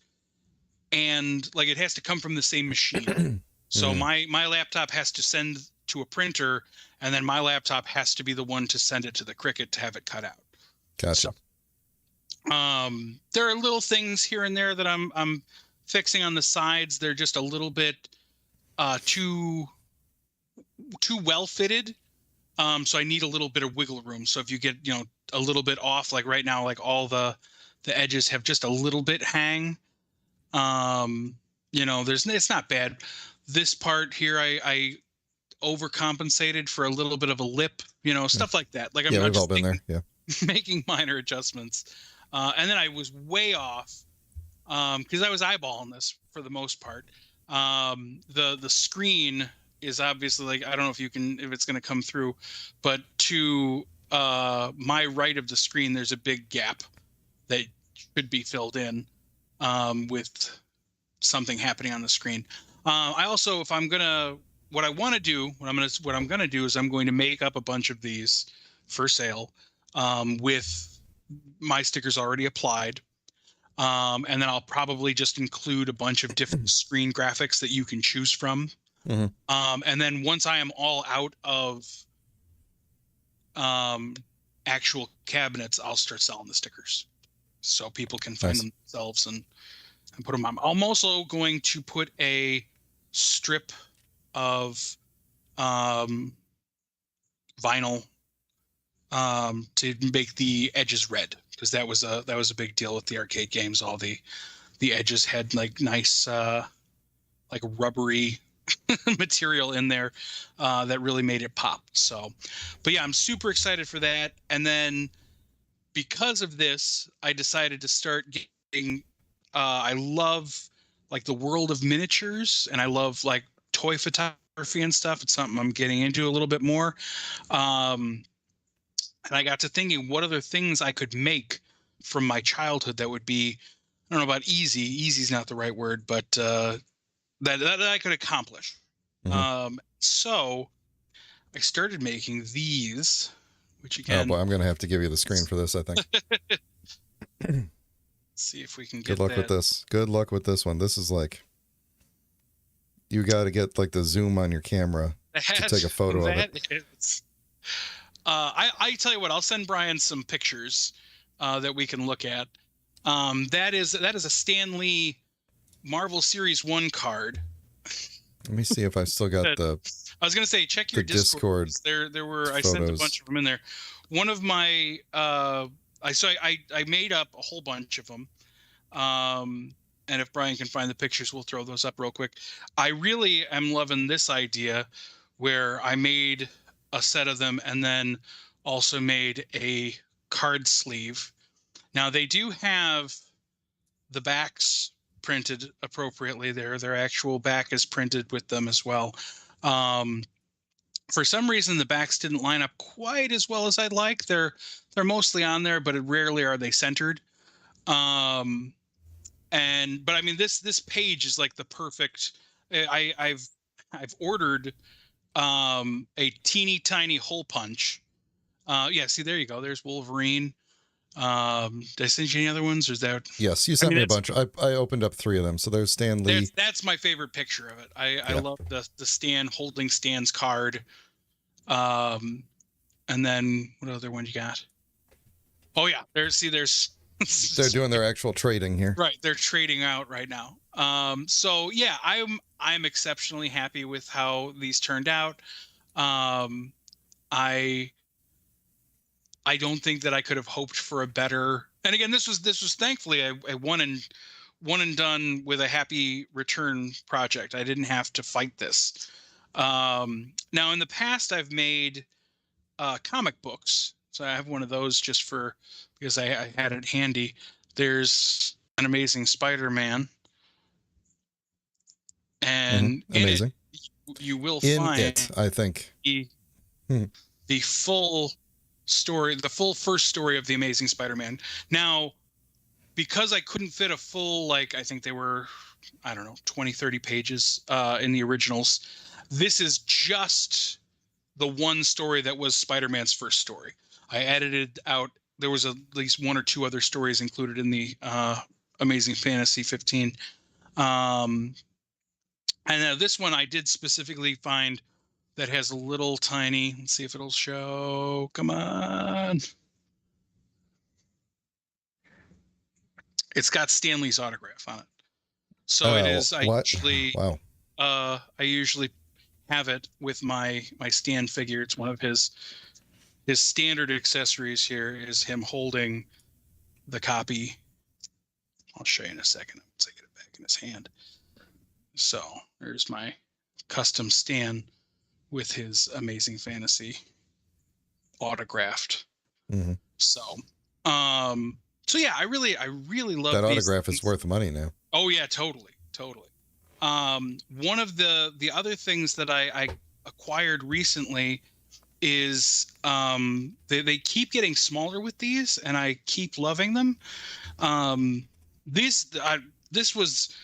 and like it has to come from the same machine. So my laptop has to send to a printer, and then my laptop has to be the one to send it to the Cricut to have it cut out. Gotcha. So, there are little things here and there that I'm fixing on the sides. They're just a little bit too well fitted. So I need a little bit of wiggle room. So if you get, a little bit off, like right now, like all the edges have just a little bit hang. It's not bad. This part here, I overcompensated for a little bit of a lip, stuff like that. Like I'm we've all been there. Yeah. Making minor adjustments. And then I was way off because I was eyeballing this for the most part. The screen is obviously, like, I don't know if it's going to come through, but to my right of the screen, there's a big gap that should be filled in with something happening on the screen. I also, what I'm going to do is I'm going to make up a bunch of these for sale with my stickers already applied. And then I'll probably just include a bunch of different screen graphics that you can choose from. And then once I am all out of actual cabinets, I'll start selling the stickers so people can find them themselves and put them on. I'm also going to put a strip of vinyl to make the edges red, because that was a big deal with the arcade games. All the edges had like nice like rubbery material in there that really made it pop. So, but yeah, I'm super excited for that. And then because of this, I decided to start getting I love like the world of miniatures, and I love like toy photography and stuff. It's something I'm getting into a little bit more. And I got to thinking what other things I could make from my childhood that would be, I don't know about easy. Easy's not the right word, but that I could accomplish. So I started making these, which again... Oh, boy, I'm going to have to give you the screen for this, I think. See if we can get Good luck with this. Good luck with this one. This is like... You got to get like the zoom on your camera to take a photo of it. I tell you what, I'll send Brian some pictures that we can look at. That is a Stan Lee Marvel Series 1 card. Let me see if I still got the... I was going to say, check your Discord. There were photos. I sent a bunch of them in there. One of my... I made up a whole bunch of them. And if Brian can find the pictures, we'll throw those up real quick. I really am loving this idea where I made a set of them and then also made a card sleeve. Now they do have the backs printed appropriately there. Their actual back is printed with them as well. For some reason, the backs didn't line up quite as well as I'd like. They're mostly on there, but rarely are they centered. But I mean, this page is like the perfect. I've ordered a teeny tiny hole punch. Yeah, see, there you go. There's Wolverine. Did I send you any other ones, or is that? Yes, you sent me a bunch. I opened up 3 of them. So there's Stan Lee. That's my favorite picture of it. I love the Stan holding Stan's card. And then what other one you got? Oh yeah, there's. They're doing their actual trading here. Right, they're trading out right now. So yeah, I'm exceptionally happy with how these turned out. I don't think that I could have hoped for a better. And again, this was thankfully a one and done with a happy return project. I didn't have to fight this. Now in the past, I've made comic books. So I have one of those just because I had it handy. There's an Amazing Spider-Man. And amazing. You will in find it, I think. the full story, the full first story of the Amazing Spider-Man. Now, because I couldn't fit a full, like, I think they were, I don't know, 20, 30 pages in the originals. This is just the one story that was Spider-Man's first story. I edited out, there was at least one or two other stories included in the Amazing Fantasy 15. And this one I did specifically find that has a little tiny, let's see if it'll show, come on. It's got Stan Lee's autograph on it. So it is, I usually have it with my Stan figure. It's one of his standard accessories here is him holding the copy. I'll show you in a second once I get it back in his hand. So there's my custom Stan with his Amazing Fantasy autographed. Mm-hmm. So yeah, I really love that autograph. Is worth money now. Oh yeah, totally. One of the other things that I acquired recently is they keep getting smaller with these, and I keep loving them. This was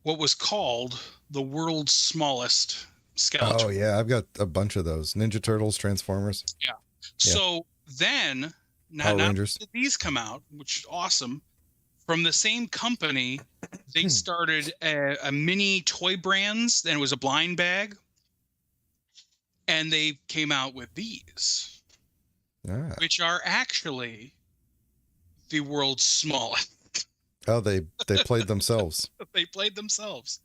what was called the world's smallest Skeletor. Oh yeah, I've got a bunch of those Ninja Turtles, Transformers. Yeah. So then, now that these come out, which is awesome. From the same company, they started a mini toy brands, and it was a blind bag. And they came out with these, which are actually the world's smallest. Oh, they played themselves. They played themselves.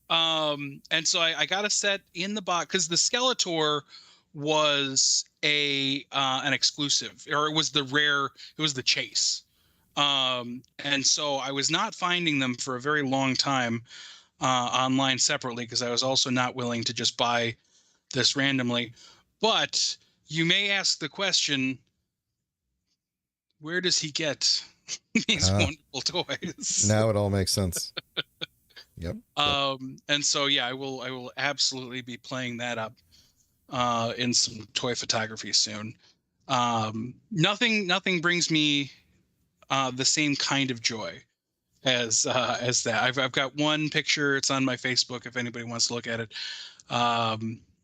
And so I got a set in the box because the Skeletor was an exclusive, or it was the rare, it was the chase. And so I was not finding them for a very long time online separately, because I was also not willing to just buy this randomly. But you may ask the question, where does he get these wonderful toys? Now it all makes sense. Yep. And so yeah, I will absolutely be playing that up in some toy photography soon. Nothing brings me the same kind of joy as that. I've got one picture. It's on my Facebook if anybody wants to look at it.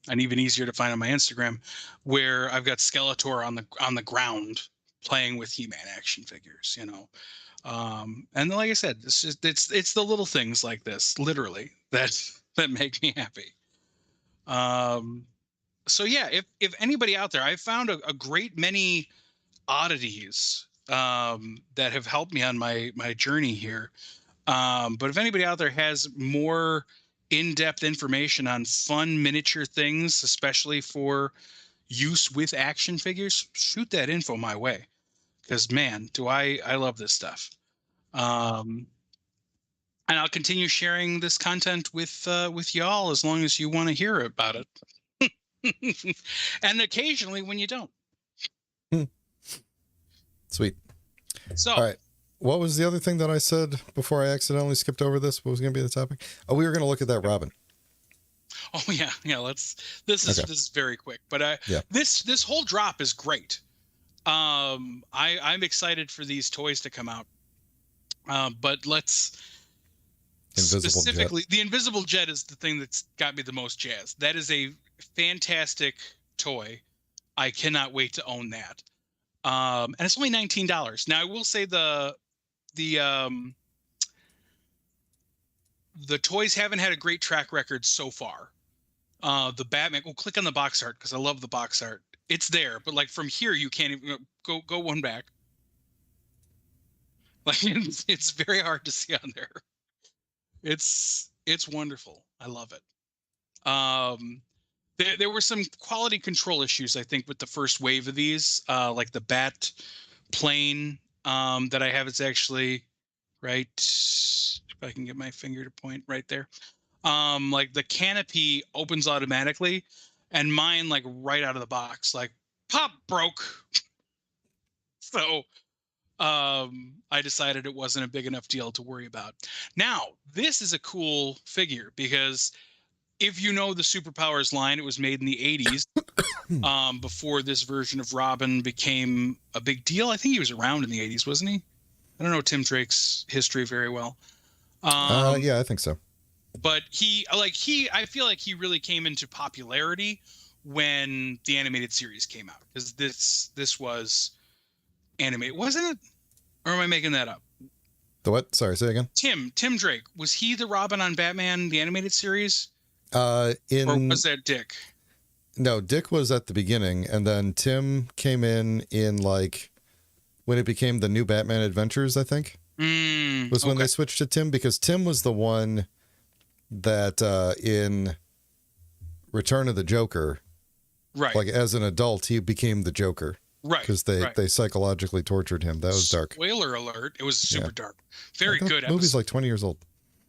And even easier to find on my Instagram, where I've got Skeletor on the ground playing with He-Man action figures, you know. And like I said, it's the little things like this, literally, that make me happy. So yeah, if anybody out there, I've found a great many oddities that have helped me on my journey here. But if anybody out there has more in-depth information on fun miniature things, especially for use with action figures, shoot that info my way, because man, do I love this stuff. And I'll continue sharing this content with y'all as long as you want to hear about it. And occasionally when you don't. Sweet. So all right, what was the other thing that I said before I accidentally skipped over this? What was going to be the topic? Oh, we were going to look at that Robin. Oh yeah. This is very quick, but this whole drop is great. I'm excited for these toys to come out. But let's specifically, the Invisible Jet is the thing that's got me the most jazzed. That is a fantastic toy. I cannot wait to own that. And it's only $19. Now I will say the toys haven't had a great track record so far. The Batman, click on the box art, because I love the box art. It's there, but like from here you can't even go one back. Like it's very hard to see on there. It's wonderful. I love it. There were some quality control issues, I think, with the first wave of these, like the bat plane that I have. It's actually right. If I can get my finger to point right there. Like the canopy opens automatically, and mine, like right out of the box, like pop, broke. So I decided it wasn't a big enough deal to worry about. Now, this is a cool figure because if you know the Superpowers line, it was made in the 80s, before this version of Robin became a big deal. I think he was around in the 80s, wasn't he? I don't know Tim Drake's history very well. Yeah, I think so. But I feel like he really came into popularity when the animated series came out, because this was animated, wasn't it? Or am I making that up? The what? Sorry, say again. Tim Drake, was he the Robin on Batman the animated series? Or was that Dick? No, Dick was at the beginning, and then Tim came in like when it became the New Batman Adventures, I think. Was when they switched to Tim, because Tim was the one that in Return of the Joker, right? Like as an adult, he became the Joker. Right. Because they psychologically tortured him. That was dark. Spoiler alert. It was super dark. Very good episode. The movie's like 20 years old.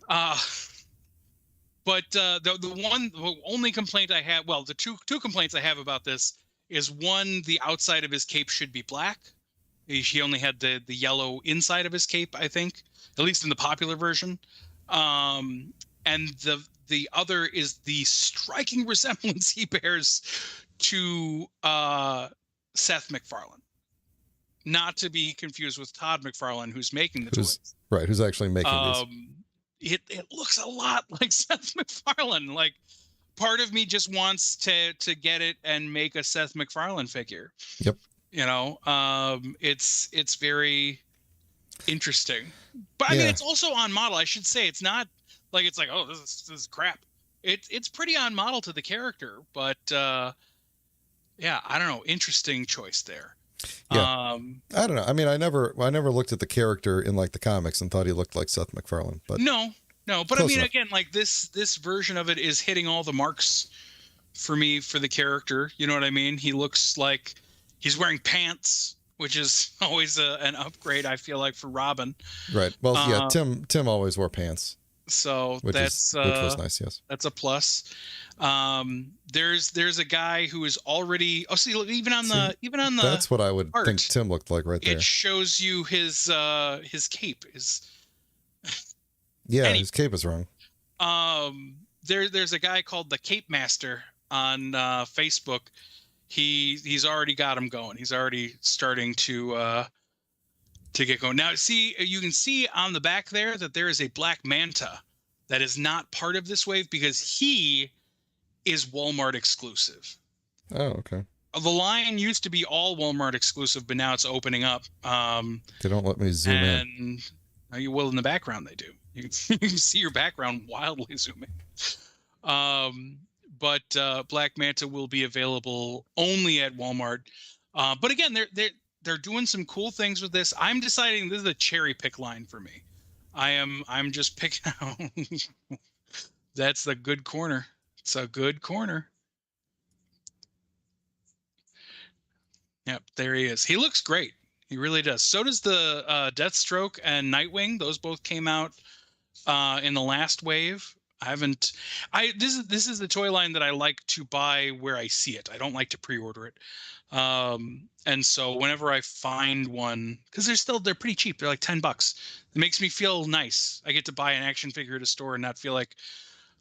But the only complaint I have, well, the two complaints I have about this is, one, the outside of his cape should be black. He only had the yellow inside of his cape, I think, at least in the popular version. And the other is the striking resemblance he bears to Seth MacFarlane, not to be confused with Todd McFarlane, who's making the toys. Right, who's actually making these. It looks a lot like Seth MacFarlane. Like, part of me just wants to get it and make a Seth MacFarlane figure. Yep. You know, it's very interesting. But I mean, it's also on model. I should say, it's not like it's like, oh, this is crap. It's pretty on model to the character, but yeah, I don't know. Interesting choice there. Yeah. I don't know. I mean, I never looked at the character in like the comics and thought he looked like Seth MacFarlane, but no. But I mean, again, like this version of it is hitting all the marks for me for the character. You know what I mean? He looks like he's wearing pants, which is always an upgrade, I feel like, for Robin. Right. Well, yeah, Tim always wore pants. So which was nice. Yes, that's a plus. There's a guy who is already. Oh, see, even on the that's what I would art, think Tim looked like right there. It shows you his cape is. Yeah, his cape is wrong. There's a guy called the Cape Master on Facebook. He's already got him going. He's already starting to get going. Now, see, you can see on the back there that there is a Black Manta that is not part of this wave, because he is Walmart exclusive. Oh, okay. The line used to be all Walmart exclusive, but now it's opening up. They don't let me zoom in. You will in the background. They do. You can see your background wildly zooming. But Black Manta will be available only at Walmart. But again, they're doing some cool things with this. I'm deciding this is a cherry pick line for me. I'm just picking out. That's the good corner. It's a good corner. Yep, there he is. He looks great. He really does. So does the Deathstroke and Nightwing. Those both came out in the last wave. This is the toy line that I like to buy where I see it. I don't like to pre-order it. And so whenever I find one, because they're pretty cheap. They're like $10. It makes me feel nice. I get to buy an action figure at a store and not feel like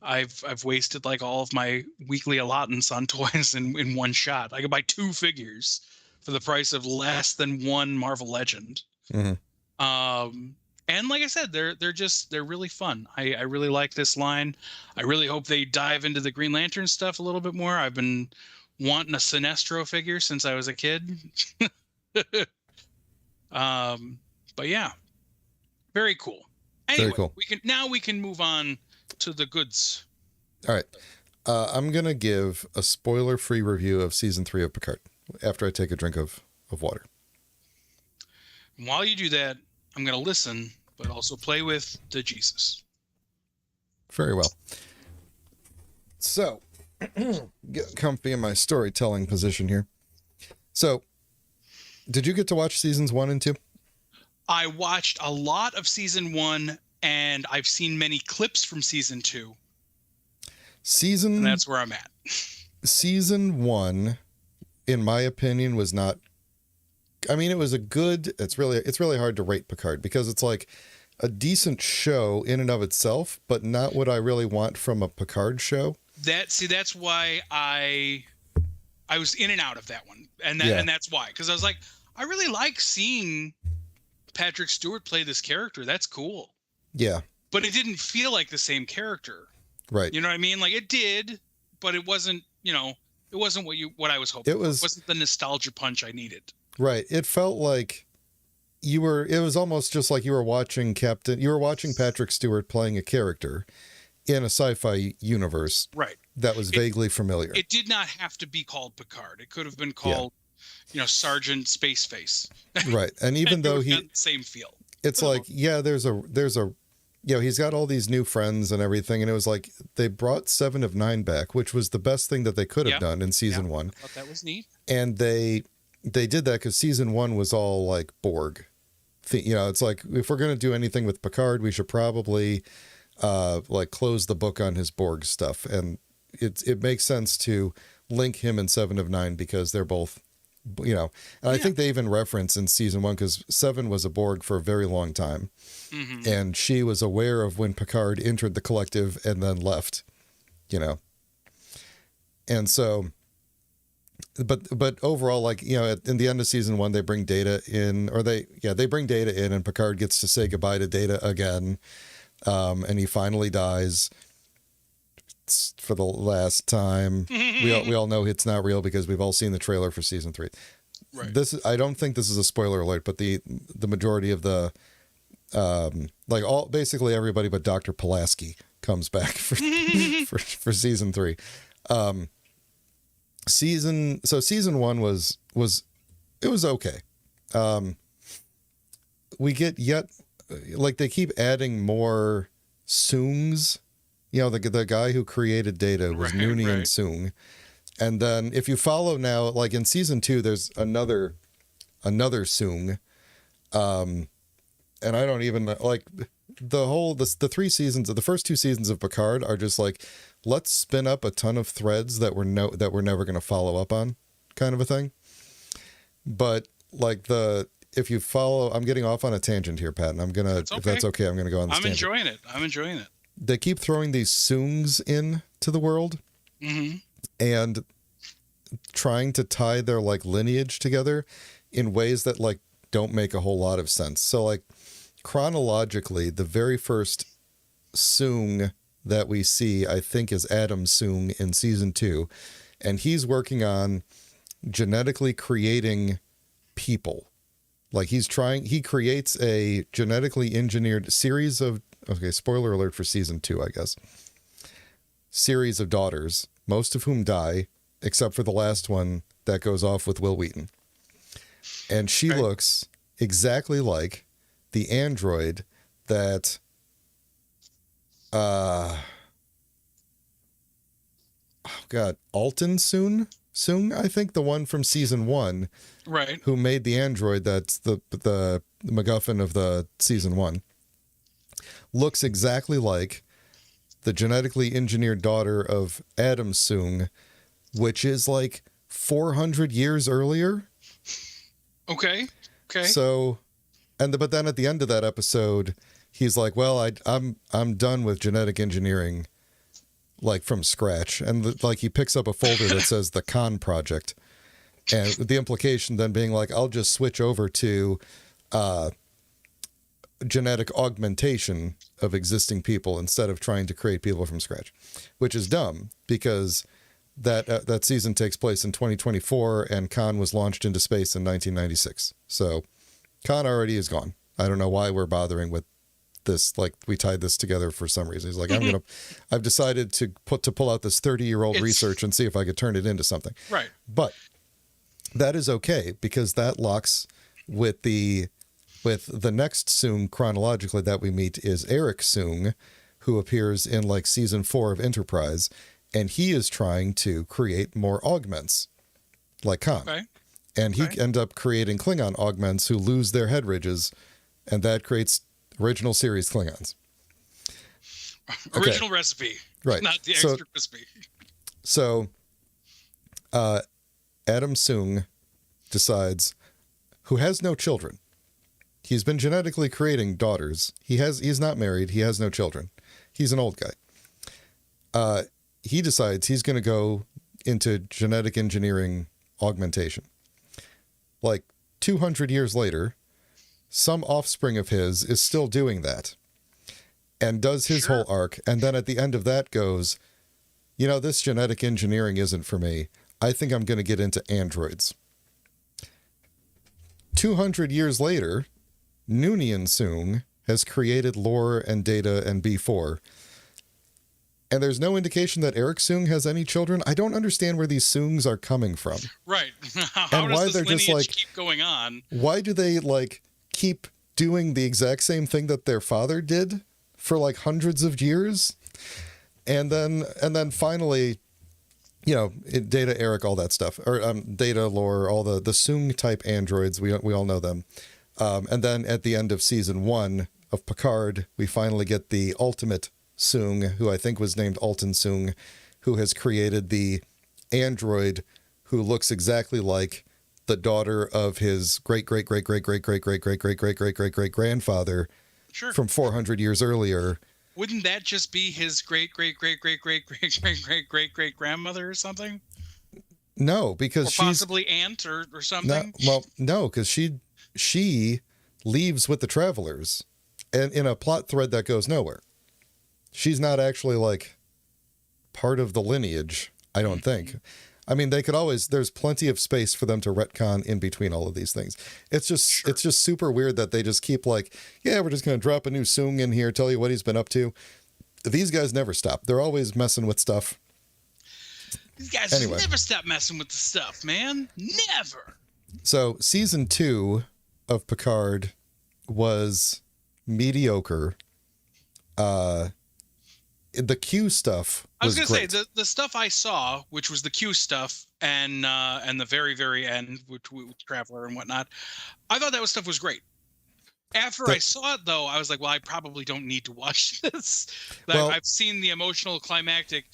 I've wasted like all of my weekly allotments on toys in one shot. I could buy 2 figures for the price of less than one Marvel Legend. Mm-hmm. And like I said, they're really fun. I really like this line. I really hope they dive into the Green Lantern stuff a little bit more. I've been wanting a Sinestro figure since I was a kid. But yeah, very cool. Anyway, very cool. We can move on to the goods. All right. I'm going to give a spoiler-free review of season 3 of Picard after I take a drink of water. And while you do that, I'm going to listen, but also play with the Jesus. Very well. So, get comfy in my storytelling position here. So, did you get to watch seasons 1 and 2? I watched a lot of season 1, and I've seen many clips from season 2. And that's where I'm at. Season 1, in my opinion, was not. I mean, it was a good. It's really hard to rate Picard because it's like a decent show in and of itself, but not what I really want from a Picard show. That's why I was in and out of that one, and that's why, because I was like, I really like seeing Patrick Stewart play this character. That's cool. Yeah. But it didn't feel like the same character. Right. You know what I mean? Like it did, but it wasn't, it wasn't what I was hoping. It wasn't the nostalgia punch I needed. Right. It felt like it was almost just like you were watching Patrick Stewart playing a character in a sci-fi universe. Right. That was vaguely familiar. It did not have to be called Picard. It could have been called, Sergeant Spaceface. Right. And even though same feel. It's like, there's a he's got all these new friends and everything, and it was like they brought 7 of 9 back, which was the best thing that they could have done in season 1. I thought that was neat. And they did that because season 1 was all like Borg. It's like, if we're going to do anything with Picard, we should probably like close the book on his Borg stuff. And it makes sense to link him and 7 of 9 because they're both, and I think they even reference in season 1, because 7 was a Borg for a very long time. Mm-hmm. And she was aware of when Picard entered the collective and then left, And so, but overall, like, in the end of season 1, they bring Data in, or they bring Data in, and Picard gets to say goodbye to Data again. And he finally dies for the last time. We all know it's not real because we've all seen the trailer for season 3. Right. I don't think this is a spoiler alert, but the majority of the basically everybody but Dr. Pulaski comes back for season 3. Season 1 was okay. We get they keep adding more Soongs. The guy who created Data was Noonien Soong. And then if you follow now, like in season 2, there's another Soong. And I don't even like the 3 seasons of the first 2 seasons of Picard are just like, let's spin up a ton of threads that we're never going to follow up on, kind of a thing. But like if you follow, I'm getting off on a tangent here, Pat, and if that's okay, I'm going to go on this tangent. I'm enjoying it. They keep throwing these Soongs in to the world, and trying to tie their like lineage together in ways that like don't make a whole lot of sense. So like chronologically, the very first Soong that we see, I think, is Adam Soong in season 2, and he's working on genetically creating people. Like he creates a genetically engineered series of, spoiler alert for season 2, I guess, series of daughters, most of whom die, except for the last one that goes off with Will Wheaton. And she looks exactly like the android that Alton Soong, I think, the one from season 1, right, who made the android that's the MacGuffin of the season 1, looks exactly like the genetically engineered daughter of Adam Soong, which is like 400 years earlier. Okay. So, but then at the end of that episode, he's like, "Well, I'm done with genetic engineering, like from scratch," and like he picks up a folder that says the Khan Project, and the implication then being like, "I'll just switch over to genetic augmentation of existing people instead of trying to create people from scratch," which is dumb because that season takes place in 2024 and Khan was launched into space in 1996. So Khan already is gone. I don't know why we're bothering with this. Like, we tied this together for some reason. He's like, I've decided to pull out this 30-year-old research and see if I could turn it into something. Right. But that is okay because that locks with the next Soong chronologically that we meet is Eric Soong, who appears in like season 4 of Enterprise, and he is trying to create more augments like Khan. Okay. And he end up creating Klingon augments who lose their head ridges, and that creates original series Klingons. Original recipe. Right. Not the extra recipe. So Adam Soong decides, who has no children. He's been genetically creating daughters. He's not married. He has no children. He's an old guy. he decides he's going to go into genetic engineering augmentation. Like 200 years later, some offspring of his is still doing that and does his whole arc. And then at the end of that goes, you know, this genetic engineering isn't for me. I think I'm going to get into androids. 200 years later, Noonien Soong has created Lore and Data and B4. And there's no indication that Eric Soong has any children. I don't understand where these Soongs are coming from. Right. How and does why this they're just like keep going on? Why do they like keep doing the exact same thing that their father did for like hundreds of years? And then finally, you know, Data, Eric, all that stuff, or Data, Lore, all the Soong type androids. We all know them. And then at the end of season 1 of Picard, we finally get the ultimate Soong, who I think was named Alton Soong, who has created the android who looks exactly like the daughter of his great-great-great-great-great-great-great-great-great-great-great-great-grandfather from 400 years earlier. Wouldn't that just be his great-great-great-great-great-great-great-great-great-grandmother or something? No, because she's... Or possibly aunt or something? No, because she leaves with the Travelers and in a plot thread that goes nowhere. She's not actually like part of the lineage, I don't think. I mean, they could always, there's plenty of space for them to retcon in between all of these things. It's just super weird that they just keep like, yeah, we're just going to drop a new Soong in here, tell you what he's been up to. These guys never stop. They're always messing with stuff. These guys never stop messing with the stuff, man. Never. So season 2 of Picard was mediocre. The Q stuff was going great. to say, the stuff I saw, which was the Q stuff and the very, very end, with Traveler and whatnot, I thought that stuff was great. After I saw it, though, I was like, well, I probably don't need to watch this. I've seen the emotional climactic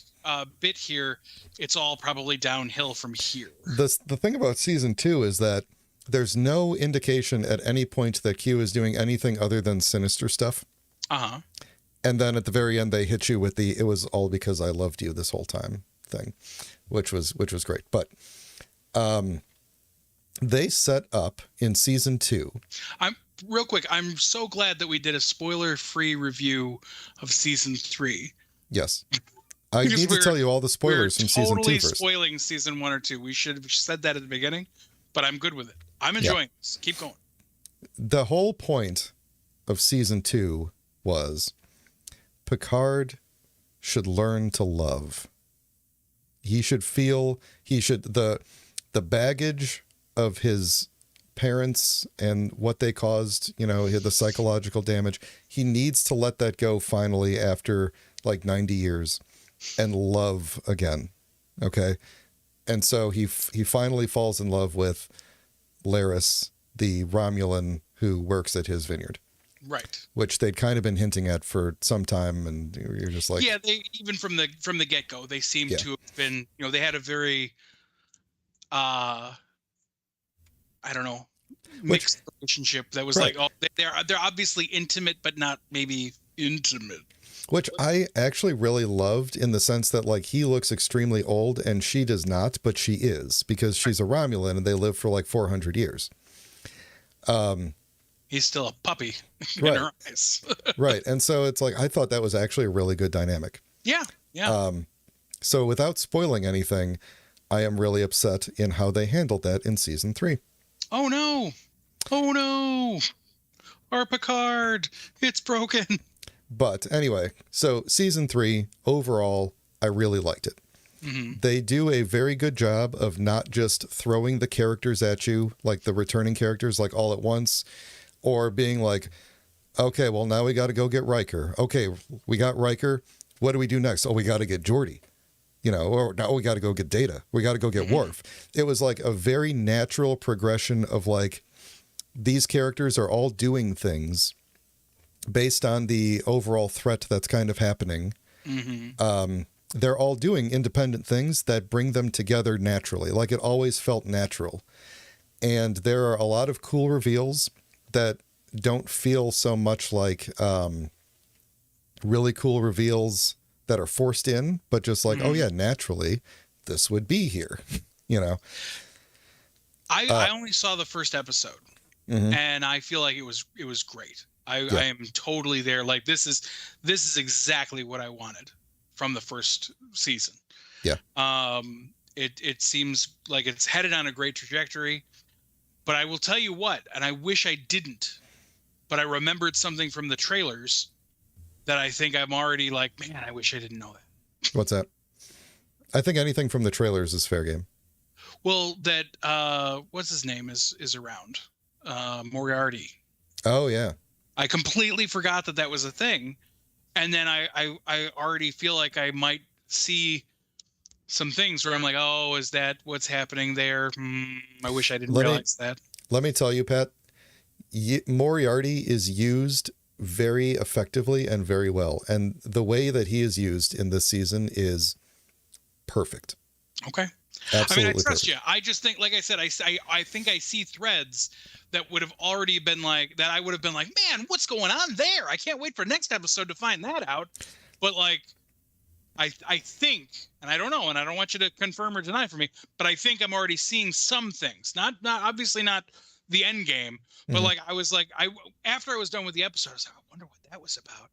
bit here. It's all probably downhill from here. The thing about season 2 is that there's no indication at any point that Q is doing anything other than sinister stuff. Uh-huh. And then at the very end, they hit you with the "it was all because I loved you this whole time" thing, which was great. But they set up in season 2. Real quick, I'm so glad that we did a spoiler-free review of season 3. Yes. I need to tell you all the spoilers from season 2 first. Totally spoiling season 1 or 2. We should have said that at the beginning, but I'm good with it. I'm enjoying this. Keep going. The whole point of season 2 was Picard should learn to love. He should feel, the baggage of his parents and what they caused, you know, the psychological damage, he needs to let that go finally after like 90 years and love again. Okay. And so he finally falls in love with Laris, the Romulan who works at his vineyard. Right. Which they'd kind of been hinting at for some time, and you're just like... Yeah, they even from the get-go, they seem to have been, you know, they had a very, I don't know, mixed relationship that was like, oh, they're obviously intimate, but not maybe intimate. Which I actually really loved in the sense that, like, he looks extremely old and she does not, but she is, because she's a Romulan and they live for like 400 years. He's still a puppy in her eyes. Right. And so it's like, I thought that was actually a really good dynamic. Yeah. Yeah. So without spoiling anything, I am really upset in how they handled that in season 3. Oh no. Oh no. Our Picard. It's broken. But anyway, so season 3, overall, I really liked it. Mm-hmm. They do a very good job of not just throwing the characters at you, like the returning characters, like all at once, or being like, okay, well, now we got to go get Riker. Okay, we got Riker. What do we do next? Oh, we got to get Geordi. You know, or now we got to go get Data. We got to go get Worf. It was like a very natural progression of like, these characters are all doing things based on the overall threat that's kind of happening. Mm-hmm. They're all doing independent things that bring them together naturally. Like, it always felt natural. And there are a lot of cool reveals that don't feel so much like really cool reveals that are forced in, but just like, oh yeah, naturally this would be here, you know. I only saw the first episode, and I feel like it was great. I am totally there. Like this is exactly what I wanted from the first season. Yeah. It seems like it's headed on a great trajectory, but I will tell you what, and I wish I didn't, but I remembered something from the trailers that I think I'm already like, man, I wish I didn't know that. What's that? I think anything from the trailers is fair game. Well, that what's his name is around, Moriarty. Oh yeah. I completely forgot that was a thing, and then I already feel like I might see some things where I'm like, oh, is that what's happening there? I wish I didn't realize that. Let me tell you, Pat, Moriarty is used very effectively and very well. And the way that he is used in this season is perfect. Okay. Absolutely. I mean, I trust perfect. you. I just think, like I said, I think I see threads that would have already been like, that I would have been like, man, what's going on there? I can't wait for next episode to find that out. But like, I think, and I don't know, and I don't want you to confirm or deny for me, but I think I'm already seeing some things. Not obviously not the end game, but like I was like, after I was done with the episode, I was like, I wonder what that was about.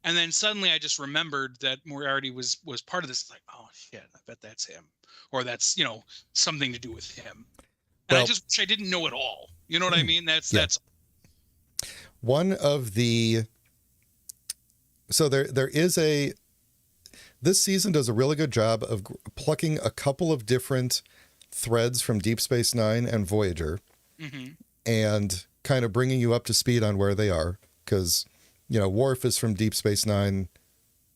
And then suddenly I just remembered that Moriarty was part of this. It's like, oh shit, I bet that's him, or that's, you know, something to do with him. And I just wish I didn't know it all. You know what I mean? That's one of the. So there is a. This season does a really good job of plucking a couple of different threads from Deep Space Nine and Voyager, and kind of bringing you up to speed on where they are. Because, you know, Worf is from Deep Space Nine,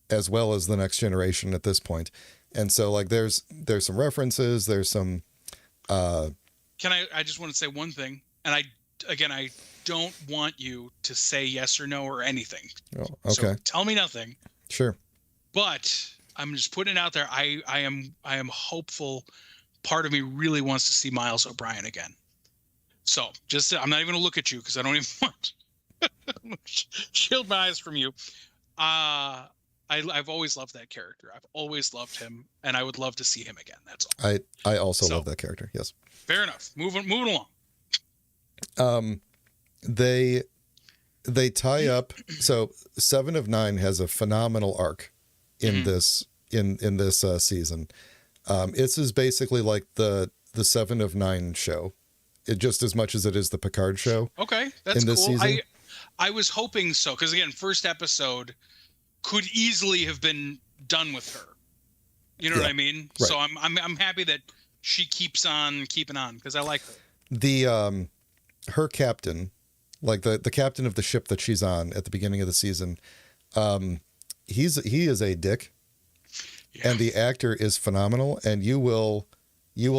as well as the Next Generation at this point, and so like there's some references, there's some. I just want to say one thing, and I don't want you to say yes or no or anything. Oh, okay. So tell me nothing. Sure. But I'm just putting it out there. I am hopeful. Part of me really wants to see Miles O'Brien again. So I'm not even going to look at you because I don't even want to shield my eyes from you. I've always loved that character. I've always loved him, and I would love to see him again. That's all. I also love that character. Yes. Fair enough. Moving along. They tie up. So 7 of 9 has a phenomenal arc in this season. This is basically like the 7 of 9 show, just as much as it is the Picard show. Okay, that's in this cool. Season. I was hoping so, because again, first episode could easily have been done with her. You know what I mean? Right. So I'm happy that she keeps on keeping on, because I like her. The her captain, like the captain of the ship that she's on at the beginning of the season, he is a dick, and the actor is phenomenal, and you will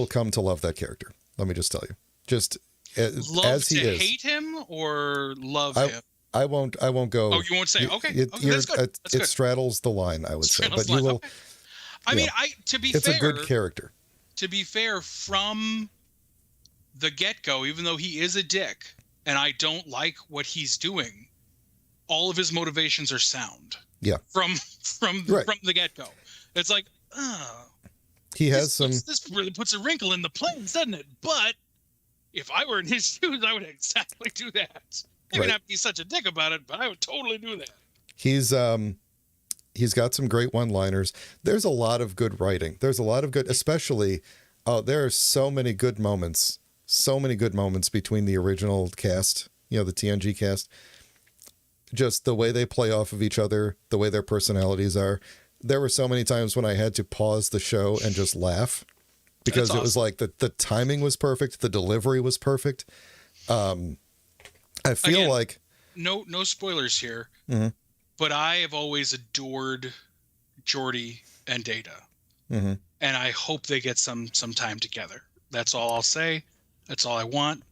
come to love that character. Let me just tell you, just as he is. Hate him or love him? I won't go. Oh, you won't say. Okay, that's good. That's good. It straddles the line, I would say, but you will. Okay. I mean, to be fair, it's a good character. To be fair, from the get-go, even though he is a dick, and I don't like what he's doing, all of his motivations are sound. Yeah. From the get-go, it's like, he has this really puts a wrinkle in the plans, doesn't it? But if I were in his shoes, I would exactly do that. I would not be such a dick about it, but I would totally do that. He's got some great one-liners. There's a lot of good writing. There's a lot of good, especially, there are so many good moments between the original cast, you know, the TNG cast. Just the way they play off of each other, the way their personalities are. There were so many times when I had to pause the show and just laugh, because it was like the timing was perfect. The delivery was perfect. I feel like no spoilers here, but I have always adored Geordi and Data, and I hope they get some time together. That's all I'll say. That's all I want.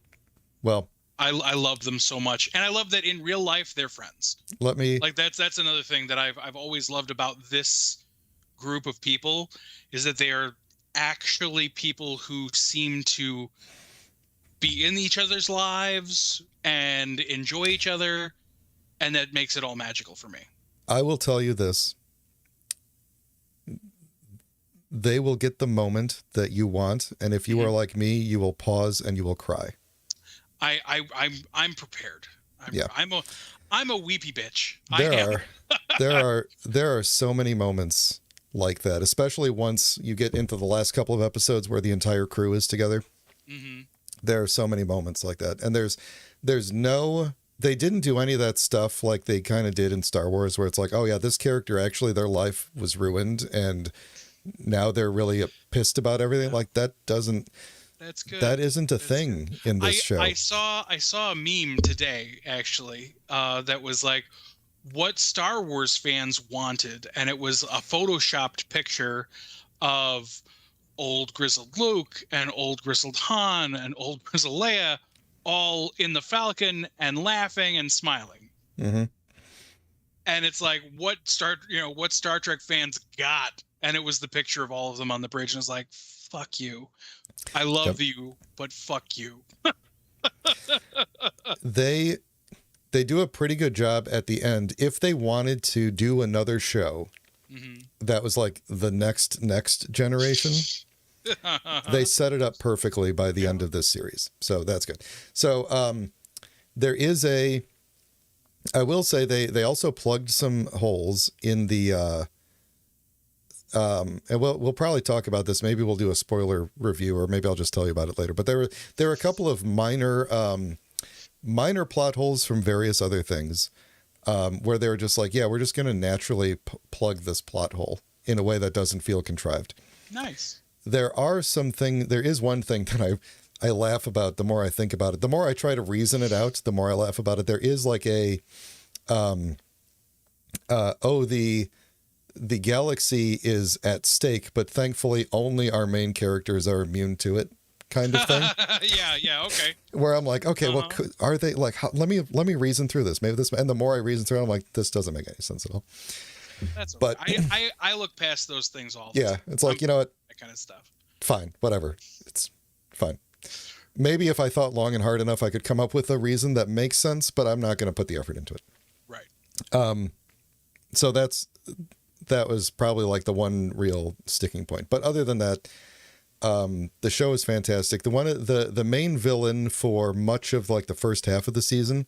Well, I love them so much, and I love that in real life they're friends. That's another thing that I've always loved about this group of people, is that they are actually people who seem to be in each other's lives and enjoy each other, and that makes it all magical for me. I will tell you this. they will get the moment that you want, and if you are like me, you will pause and you will cry. I'm prepared. I'm a weepy bitch. There are so many moments like that, especially once you get into the last couple of episodes where the entire crew is together. Mm-hmm. There are so many moments like that, and they didn't do any of that stuff like they kind of did in Star Wars, where it's like, oh yeah, this character actually their life was ruined, and now they're really pissed about everything. Like that doesn't. That's good. That isn't a thing in this show. I saw a meme today actually that was like, what Star Wars fans wanted, and it was a photoshopped picture of old grizzled Luke and old grizzled Han and old grizzled Leia all in the Falcon and laughing and smiling. Mm-hmm. And it's like, what Star Trek fans got, and it was the picture of all of them on the bridge, and it's like, fuck you. I love you, but fuck you. They do a pretty good job at the end. If they wanted to do another show that was like the next generation, they set it up perfectly by the end of this series. So that's good. So there is I will say they also plugged some holes in the and we'll probably talk about this. Maybe we'll do a spoiler review, or maybe I'll just tell you about it later. But there were a couple of minor plot holes from various other things where they were just like, yeah, we're just going to naturally plug this plot hole in a way that doesn't feel contrived. Nice. There is one thing that I laugh about the more I think about it. The more I try to reason it out, the more I laugh about it. There is like the galaxy is at stake, but thankfully only our main characters are immune to it, kind of thing. yeah, okay. Where I'm like, okay, well, are they like? Let me reason through this. Maybe this, and the more I reason through it, I'm like, this doesn't make any sense at all. That's okay. But I look past those things all the time. It's like, you know what? That kind of stuff. Fine, whatever. It's fine. Maybe if I thought long and hard enough, I could come up with a reason that makes sense, but I'm not going to put the effort into it. Right. So that was probably like the one real sticking point. But other than that, the show is fantastic. The main villain for much of like the first half of the season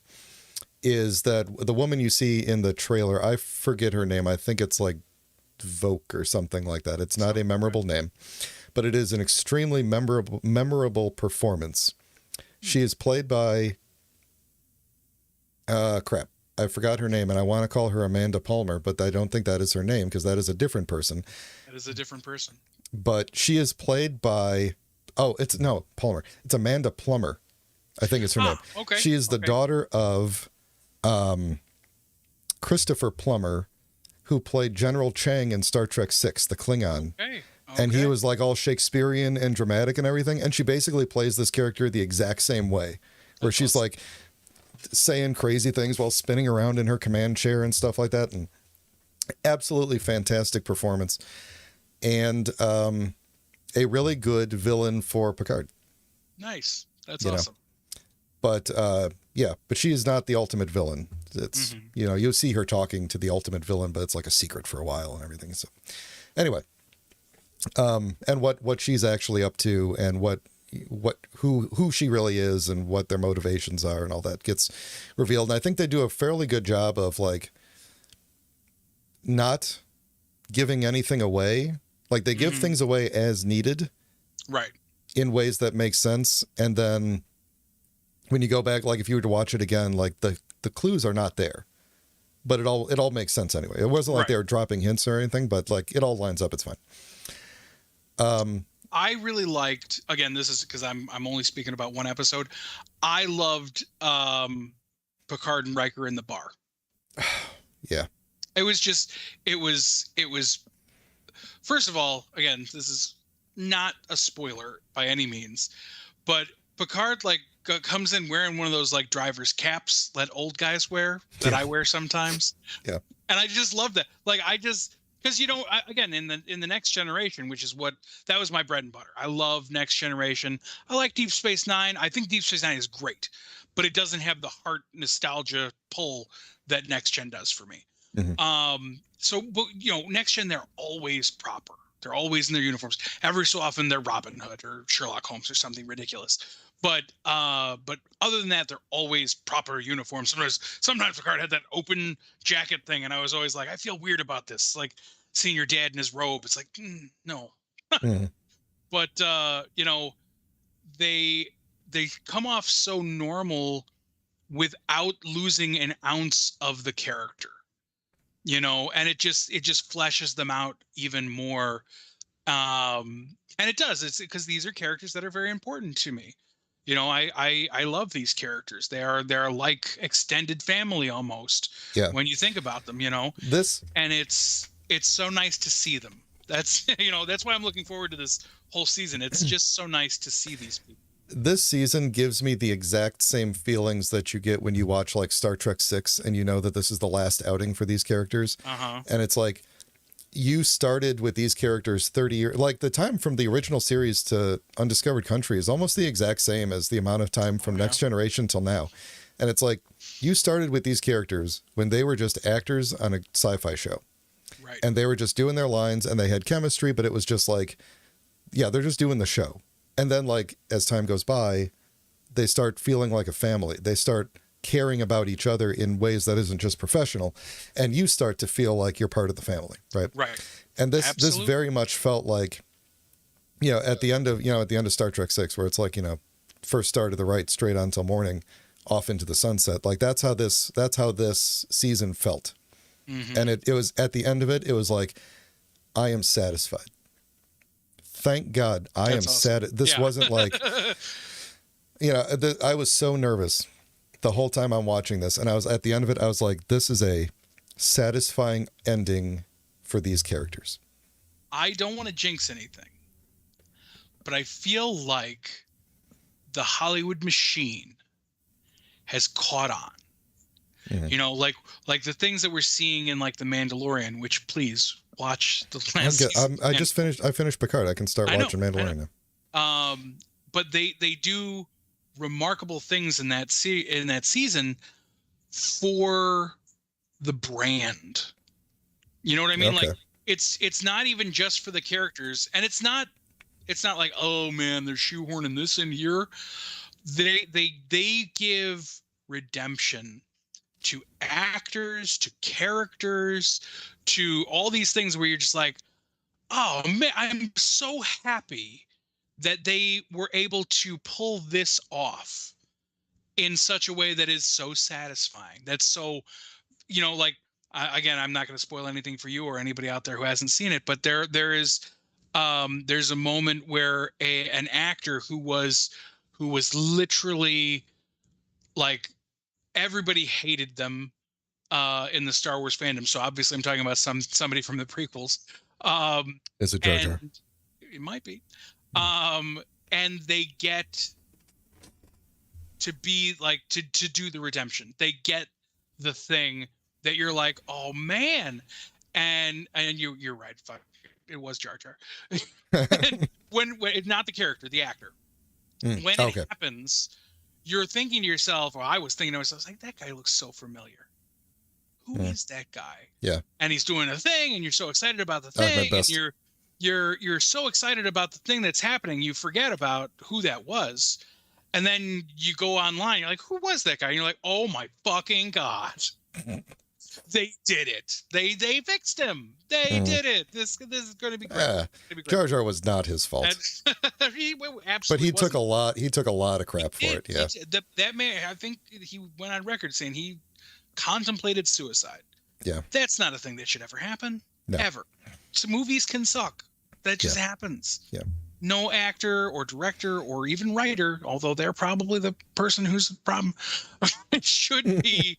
is that the woman you see in the trailer. I forget her name. I think it's like Voke or something like that. It's not a memorable name, but it is an extremely memorable performance. She is played by I forgot her name, and I want to call her Amanda Palmer, but I don't think that is her name because that is a different person. That is a different person. But she is played by Palmer. It's Amanda Plummer, I think is her name. Okay. She is the daughter of Christopher Plummer, who played General Chang in Star Trek VI, the Klingon. Okay. And he was like all Shakespearean and dramatic and everything. And she basically plays this character the exact same way, where she's like saying crazy things while spinning around in her command chair and stuff like that. And absolutely fantastic performance. And a really good villain for Picard. Nice. That's awesome. But but she is not the ultimate villain. It's, you'll see her talking to the ultimate villain, but it's like a secret for a while and everything. So anyway, and what she's actually up to and who she really is and what their motivations are and all that gets revealed. And I think they do a fairly good job of like not giving anything away. Like they give things away as needed. Right. In ways that make sense. And then when you go back, like if you were to watch it again, like the clues are not there, but it all makes sense anyway. It wasn't like they were dropping hints or anything, but like it all lines up. It's fine. I really liked, again, this is because I'm only speaking about one episode. I loved Picard and Riker in the bar. Yeah. It was first of all, again, this is not a spoiler by any means, but Picard like comes in wearing one of those like driver's caps that old guys wear that I wear sometimes. Yeah. And I just love that. Like because again, in the Next Generation, which is that was my bread and butter. I love Next Generation. I like Deep Space Nine. I think Deep Space Nine is great, but it doesn't have the heart nostalgia pull that Next Gen does for me. Mm-hmm. But Next Gen, they're always proper. They're always in their uniforms. Every so often they're Robin Hood or Sherlock Holmes or something ridiculous. But other than that, they're always proper uniforms. Sometimes Picard had that open jacket thing, and I was always like, I feel weird about this. Like seeing your dad in his robe. It's like, no. But they come off so normal without losing an ounce of the character. And it just fleshes them out even more. And it does. It's because these are characters that are very important to me. I love these characters. They're like extended family almost. Yeah. When you think about them, this, and it's so nice to see them. That's that's why I'm looking forward to this whole season. It's just so nice to see these people. This season gives me the exact same feelings that you get when you watch like Star Trek 6 and you know that this is the last outing for these characters. And it's like you started with these characters 30 years, like the time from the original series to Undiscovered Country is almost the exact same as the amount of time from Next Generation till now. And it's like you started with these characters when they were just actors on a sci-fi show. Right. And they were just doing their lines and they had chemistry, but it was just like, yeah, they're just doing the show. And then, like, as time goes by, they start feeling like a family. They start caring about each other in ways that isn't just professional. And you start to feel like you're part of the family, right? Right. And this very much felt like, at the end of Star Trek 6, where it's like, first star to the right, straight on till morning, off into the sunset. Like, that's how this season felt. And it was, at the end of it, it was like, I am satisfied. Thank God I am sad. This wasn't like, I was so nervous the whole time I'm watching this. And I was at the end of it, I was like, this is a satisfying ending for these characters. I don't want to jinx anything, but I feel like the Hollywood machine has caught on. Like the things that we're seeing in like The Mandalorian, which please watch the last season. I finished Picard. I can start watching Mandalorian now. But they do remarkable things in that season for the brand. You know what I mean? Okay. Like it's not even just for the characters, and it's not like, oh man, they're shoehorning this in here. They give redemption to actors, to characters, to all these things where you're just like, oh man, I'm so happy that they were able to pull this off in such a way that is so satisfying. That's so, again, I'm not going to spoil anything for you or anybody out there who hasn't seen it, but there's a moment where an actor who was literally like, everybody hated them in the Star Wars fandom. So obviously I'm talking about somebody from the prequels. Is it Jar Jar? It might be. And they get to be like, to do the redemption. They get the thing that you're like, oh man. And you're right. Fuck. It was Jar Jar. when not the character, the actor. When it happens, you're thinking to yourself, or I was thinking to myself, like, that guy looks so familiar. Who is that guy? Yeah. And he's doing a thing, and you're so excited about the thing, and you're so excited about the thing that's happening, you forget about who that was. And then you go online, you're like, who was that guy? And you're like, oh my fucking God. They did it. They fixed him. They did it. This is going to be great. Jar Jar was not his fault. But he took a lot. He took a lot of crap for it. Yeah. That man, I think he went on record saying he contemplated suicide. Yeah. That's not a thing that should ever happen. No. Ever. So movies can suck. That just happens. Yeah. No actor or director or even writer, although they're probably the person who's the problem, should be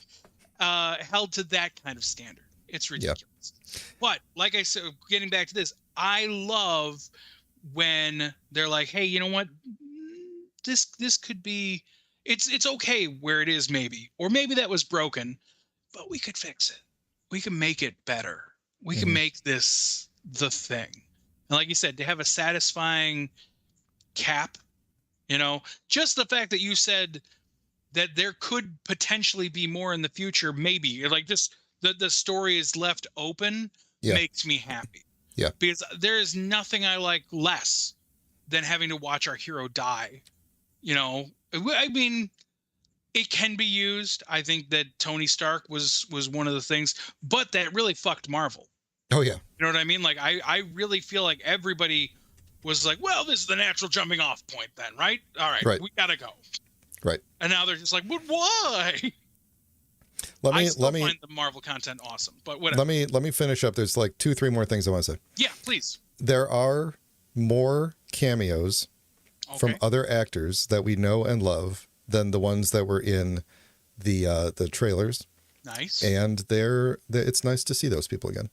held to that kind of standard. It's ridiculous. Yep. But like I said, getting back to this, I love when they're like, hey, you know what? This could be, it's okay where it is, maybe, or maybe that was broken, but we could fix it. We can make it better. We can make this the thing. And like you said, to have a satisfying cap, just the fact that you said that there could potentially be more in the future, maybe, like this, the story is left open, makes me happy. Yeah. Because there is nothing I like less than having to watch our hero die. You know, I mean, it can be used. I think that Tony Stark was one of the things, but that really fucked Marvel. Oh, yeah. You know what I mean? Like, I really feel like everybody was like, well, this is the natural jumping off point then, right? All right. We got to go. Right. And now they're just like, but why? Let me find the Marvel content awesome, but whatever. Let me finish up. There's like 2-3 more things I want to say. Yeah, please. There are more cameos from other actors that we know and love than the ones that were in the trailers. Nice. And it's nice to see those people again.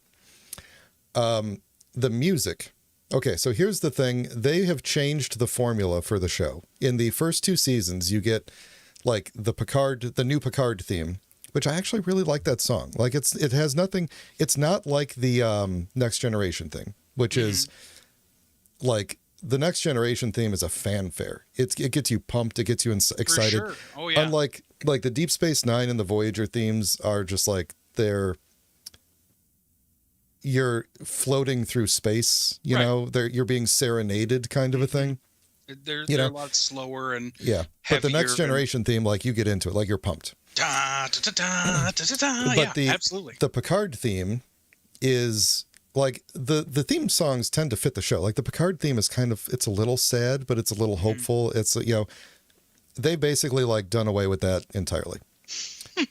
The music. Okay, so here's the thing. They have changed the formula for the show. In the first 2 seasons, you get like the new Picard theme, which I actually really like that song. Like it has nothing. It's not like the Next Generation thing, which is like the Next Generation theme is a fanfare. It gets you pumped. It gets you excited. For sure. Oh yeah. Unlike like the Deep Space Nine and the Voyager themes are just like you're floating through space, you know, you're being serenaded kind of a thing. They're a lot slower and but the Next Generation theme, like you get into it, like you're pumped. But absolutely. The Picard theme is like the theme songs tend to fit the show. Like the Picard theme is it's a little sad, but it's a little hopeful. It's, they basically like done away with that entirely.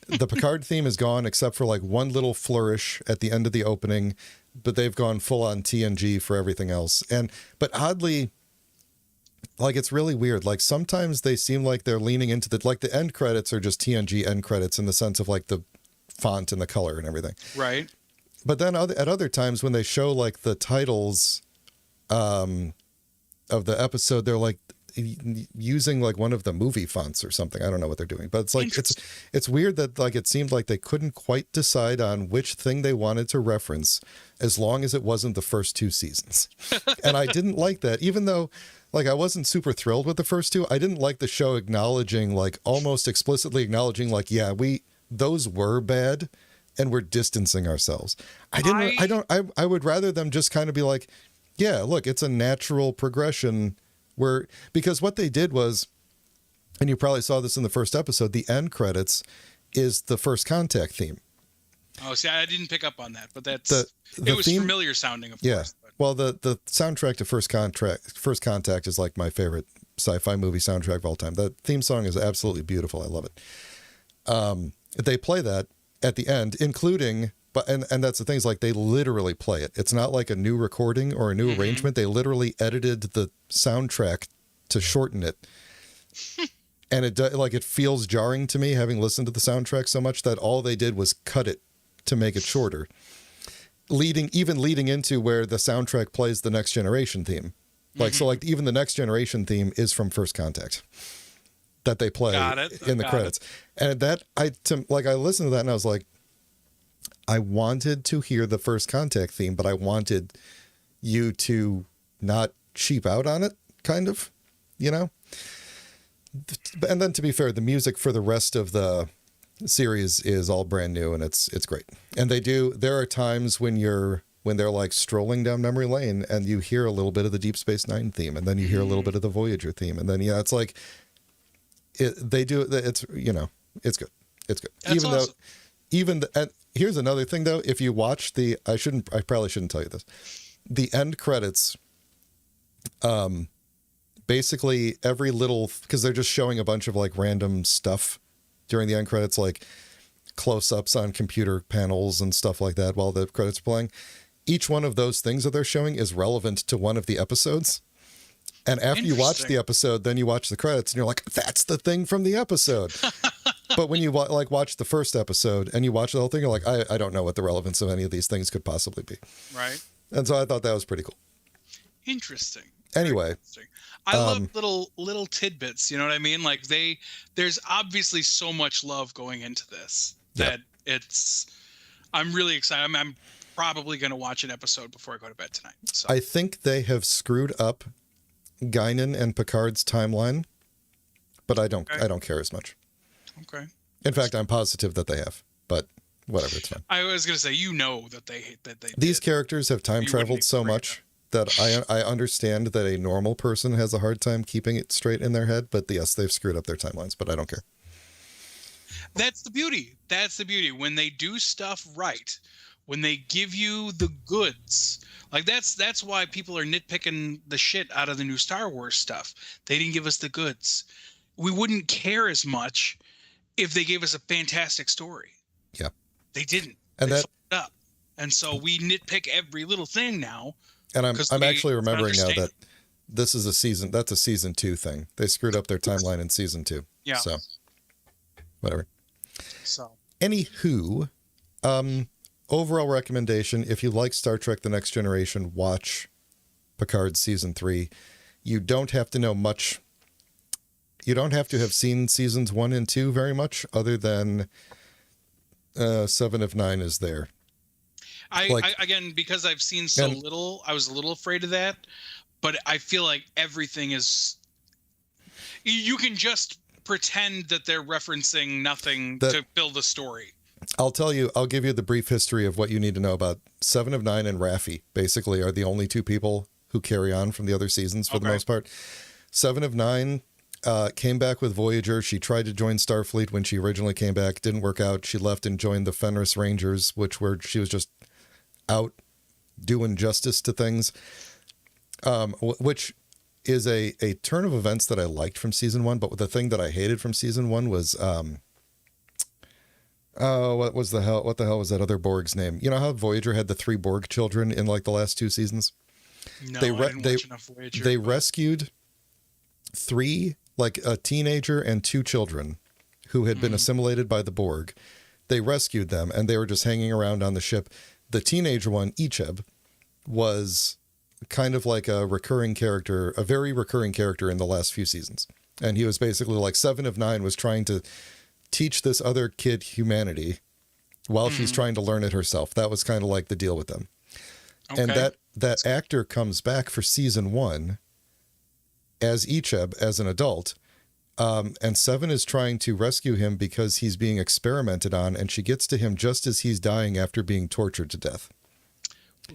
The Picard theme is gone except for like one little flourish at the end of the opening, but they've gone full on TNG for everything else. But oddly, like it's really weird. Like sometimes they seem like they're leaning into the end credits are just TNG end credits in the sense of like the font and the color and everything. Right. But then at other times when they show like the titles of the episode, they're like using like one of the movie fonts or something. I don't know what they're doing, but it's like it's weird that like it seemed like they couldn't quite decide on which thing they wanted to reference as long as it wasn't the first 2 seasons. And I didn't like that, even though like I wasn't super thrilled with the first 2. I didn't like the show acknowledging, like almost explicitly acknowledging, like, yeah, those were bad and we're distancing ourselves. I would rather them just kind of be like, yeah, look, it's a natural progression because what they did was, and you probably saw this in the first episode, the end credits is the First Contact theme. Oh, see, I didn't pick up on that, but it was theme, familiar sounding, of course. But. Well, the soundtrack to First Contact is like my favorite sci-fi movie soundtrack of all time. The theme song is absolutely beautiful. I love it. They play that at the end, including, and that's the thing, is like they literally play it. It's not like a new recording or a new arrangement. They literally edited the soundtrack to shorten it. And it feels jarring to me, having listened to the soundtrack so much, that all they did was cut it to make it shorter. Leading into where the soundtrack plays the Next Generation theme. Like, so like even the Next Generation theme is from First Contact that they play in the credits. And that I listened to that and I was like, I wanted to hear the First Contact theme, but I wanted you to not cheap out on it, kind of, And then to be fair, the music for the rest of the series is all brand new and it's great. And there are times when they're like strolling down memory lane and you hear a little bit of the Deep Space Nine theme, and then you hear a little bit of the Voyager theme, and then it's like it's good. It's good. That's awesome. And here's another thing though, if you watch I probably shouldn't tell you this. The end credits, basically every little, because they're just showing a bunch of like random stuff during the end credits, like close-ups on computer panels and stuff like that while the credits are playing. Each one of those things that they're showing is relevant to one of the episodes. And after you watch the episode, then you watch the credits and you're like, that's the thing from the episode. But when you watch the first episode and you watch the whole thing, you're like, I don't know what the relevance of any of these things could possibly be. Right. And so I thought that was pretty cool. Interesting. Anyway. Interesting. I love little tidbits, you know what I mean? Like there's obviously so much love going into this that I'm really excited. I'm probably going to watch an episode before I go to bed tonight. So. I think they have screwed up Guinan and Picard's timeline, but I don't care as much. Okay. In fact, I'm positive that they have, but whatever, it's fine. I was gonna say, that they these characters have time traveled so much that I understand that a normal person has a hard time keeping it straight in their head, but yes, they've screwed up their timelines, but I don't care. That's the beauty. When they do stuff right, when they give you the goods. Like that's why people are nitpicking the shit out of the new Star Wars stuff. They didn't give us the goods. We wouldn't care as much if they gave us a fantastic story. Yeah. They didn't. And they fucked up. And so we nitpick every little thing now. And I'm actually remembering now that that's a season 2 thing. They screwed up their timeline in season 2. Yeah. So whatever. So anywho, overall recommendation, if you like Star Trek The Next Generation, watch Picard season 3. You don't have to know much. You don't have to have seen seasons 1 and 2 very much, other than 7 of 9 is there. I again, because I've seen so little, I was a little afraid of that. But I feel like everything is... You can just pretend that they're referencing nothing to build a story. I'll give you the brief history of what you need to know about 7 of 9 and Raffi. Basically are the only 2 people who carry on from the other seasons for the most part. 7 of 9 came back with Voyager. She tried to join Starfleet when she originally came back. Didn't work out. She left and joined the Fenris Rangers, she was just out doing justice to things, which is a turn of events that I liked from season 1. But the thing that I hated from season 1 was... what the hell was that other Borg's name? You know how Voyager had the 3 Borg children in like the last 2 seasons? No, I didn't watch enough Voyager. They rescued 3, like a teenager and 2 children who had been assimilated by the Borg. They rescued them and they were just hanging around on the ship. The teenager one, Icheb, was kind of like a very recurring character in the last few seasons. And he was basically like 7 of 9 was trying to teach this other kid humanity while she's trying to learn it herself. That was kind of like the deal with them. Okay. And that actor comes back for season 1 as Icheb, as an adult. And 7 is trying to rescue him because he's being experimented on, and she gets to him just as he's dying after being tortured to death.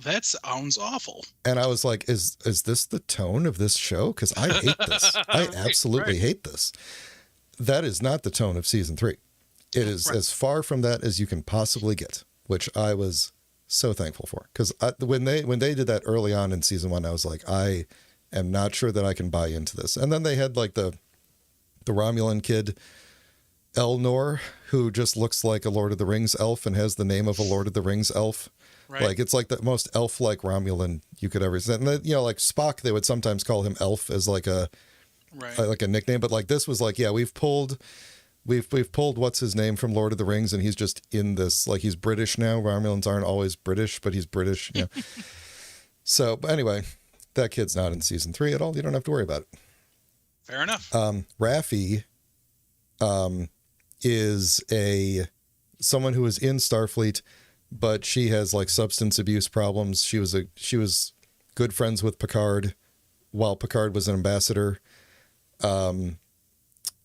That sounds awful. And I was like, is this the tone of this show? Because I hate this. I absolutely hate this. That is not the tone of season 3. It is as far from that as you can possibly get, which I was so thankful for. Because when they did that early on in season 1, I was like, I am not sure that I can buy into this. And then they had like the Romulan kid, Elnor, who just looks like a Lord of the Rings elf and has the name of a Lord of the Rings elf. Right. Like, it's like the most elf-like Romulan you could ever see. And then, like Spock, they would sometimes call him Elf as like a nickname. But like this was like, yeah, we've pulled what's his name from Lord of the Rings, and he's just in this, like, he's British now. Romulans aren't always British, but he's British. Yeah. So, but anyway, that kid's not in season 3 at all. You don't have to worry about it. Fair enough. Raffi is someone who is in Starfleet, but she has like substance abuse problems. She was good friends with Picard while Picard was an ambassador.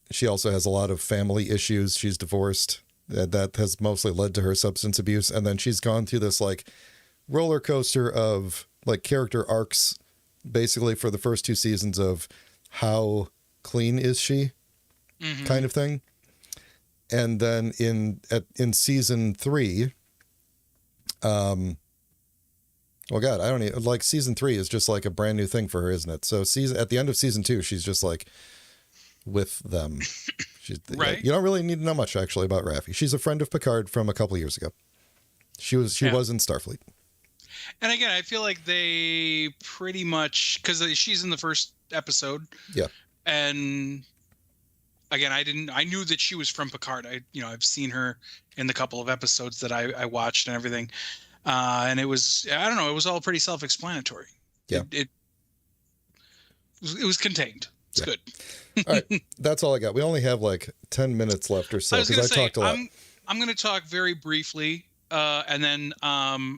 She also has a lot of family issues. She's divorced. That has mostly led to her substance abuse. And then she's gone through this like roller coaster of like character arcs, basically for the first 2 seasons of how clean is she kind of thing. And then in season 3, well, God, I don't even, like, season 3 is just like a brand new thing for her, isn't it? So at the end of season 2, she's just like with them. Right. You don't really need to know much actually about Raffi. She's a friend of Picard from a couple years ago. She was in Starfleet. And again, I feel like they pretty much, because she's in the first episode. Yeah. And again, I knew that she was from Picard. I've seen her in the couple of episodes that I watched and everything. And it was, I don't know, it was all pretty self-explanatory. Yeah. It was contained. It's good. All right. That's all I got. We only have like 10 minutes left or so because I talked a lot. I'm going to talk very briefly. And then,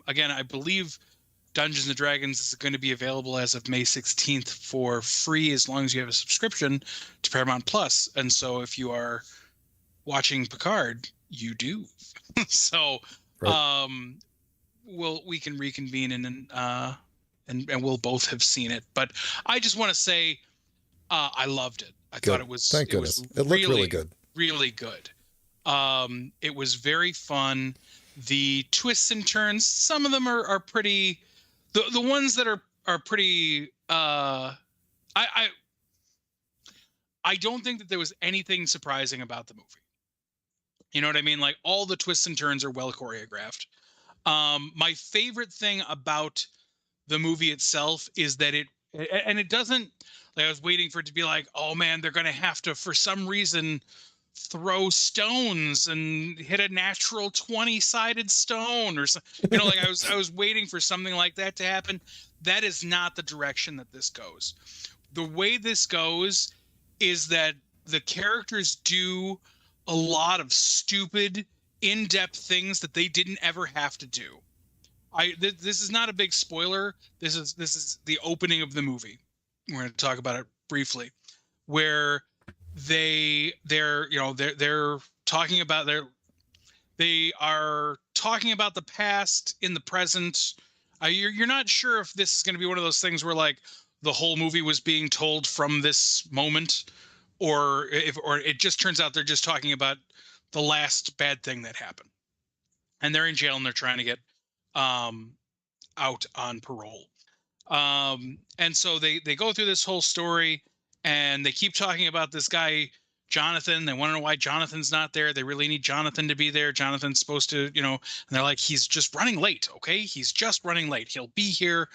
again, I believe Dungeons and Dragons is going to be available as of May 16th for free as long as you have a subscription to Paramount Plus. And so if you are watching Picard, you do. So, right. we can reconvene and we'll both have seen it. But I just want to say, I loved it. I thought Good. Thank it was goodness. It looked really good. Really good. It was very fun. The twists and turns, some of them are pretty. The ones that are pretty. I don't think that there was anything surprising about the movie. You know what I mean? Like, all the twists and turns are well choreographed. My favorite thing about the movie itself is that it doesn't, like, I was waiting for it to be like, oh man, they're going to have to, for some reason, throw stones and hit a natural 20-sided stone or something. You know, like, I was waiting for something like that to happen. That is not the direction that this goes. The way this goes is that the characters do a lot of stupid, in-depth things that they didn't ever have to do. This is not a big spoiler. This is the opening of the movie. We're going to talk about it briefly, where they're talking about they are talking about the past in the present. You're not sure if this is going to be one of those things where, like, the whole movie was being told from this moment, or it just turns out they're just talking about the last bad thing that happened, and they're in jail and they're trying to get out on parole. And so they go through this whole story, and they keep talking about this guy Jonathan. They want to know why Jonathan's not there. They really need Jonathan to be there. Jonathan's supposed to, and they're like, he's just running late. Okay, he's just running late. He'll be here,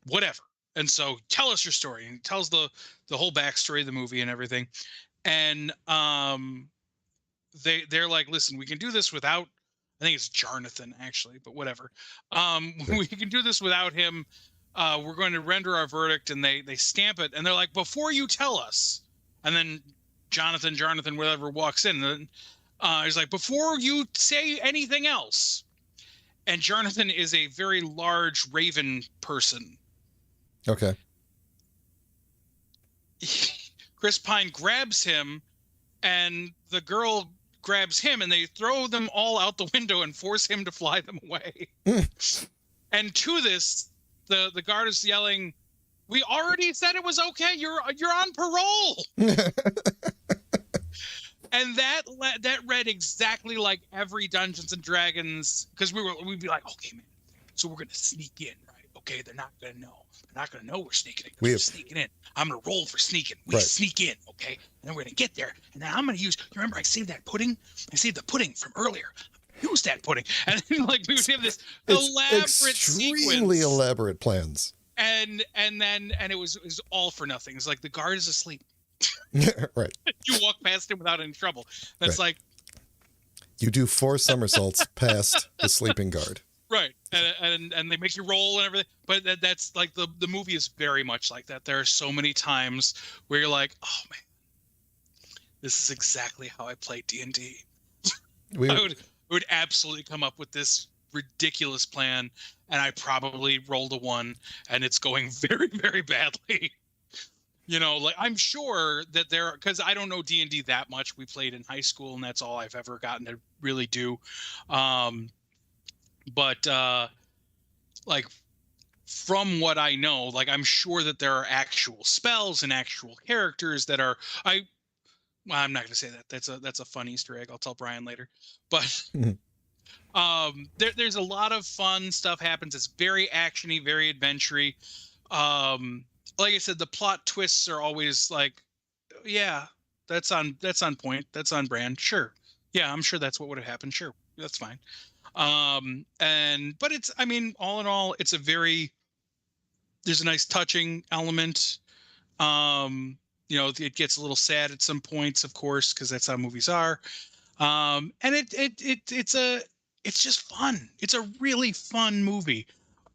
whatever. And so, tell us your story. And he tells the whole backstory of the movie and everything. And they're like, listen, we can do this without, I think it's Jonathan actually, but whatever. We can do this without him. We're going to render our verdict, and they stamp it, and they're like, before you tell us. And then Jonathan, whatever, walks in, and he's like, before you say anything else. And Jonathan is a very large raven person. Okay. Chris Pine grabs him, and the girl grabs him, and they throw them all out the window and force him to fly them away. And to this, the guard is yelling, "We already said it was okay. You're on parole." And that read exactly like every Dungeons and Dragons, because we'd be like, okay, man, so we're gonna sneak in, right? Okay, they're not gonna know. They're not gonna know we're sneaking in. We're sneaking in. I'm gonna roll for sneaking. We sneak in, okay? And then we're gonna get there, and then I'm gonna use. You remember I saved that pudding? I saved the pudding from earlier. Use that pudding, and then, like, we would have this elaborate sequence. Extremely elaborate plans. And it was all for nothing. It's like the guard is asleep. Right. You walk past him without any trouble. That's right. Like, you do 4 somersaults past the sleeping guard. Right. And they make you roll and everything. But that's like the movie is very much like that. There are so many times where you're like, oh man, this is exactly how I play D&D. I would absolutely come up with this ridiculous plan, and I probably rolled a 1, and it's going very, very badly. Like, I'm sure that because I don't know D&D that much. We played in high school, and that's all I've ever gotten to really do. But like, from what I know, like, I'm sure that there are actual spells and actual characters that are. I'm not going to say that. That's a fun Easter egg. I'll tell Brian later. But there's a lot of fun stuff happens. It's very actiony, very adventure-y. Like I said, the plot twists are always like, yeah, that's on point. That's on brand. Sure. Yeah, I'm sure that's what would have happened. Sure. That's fine. But it's, I mean, all in all, it's there's a nice touching element. It gets a little sad at some points, of course, because that's how movies are. And it's just fun. It's a really fun movie.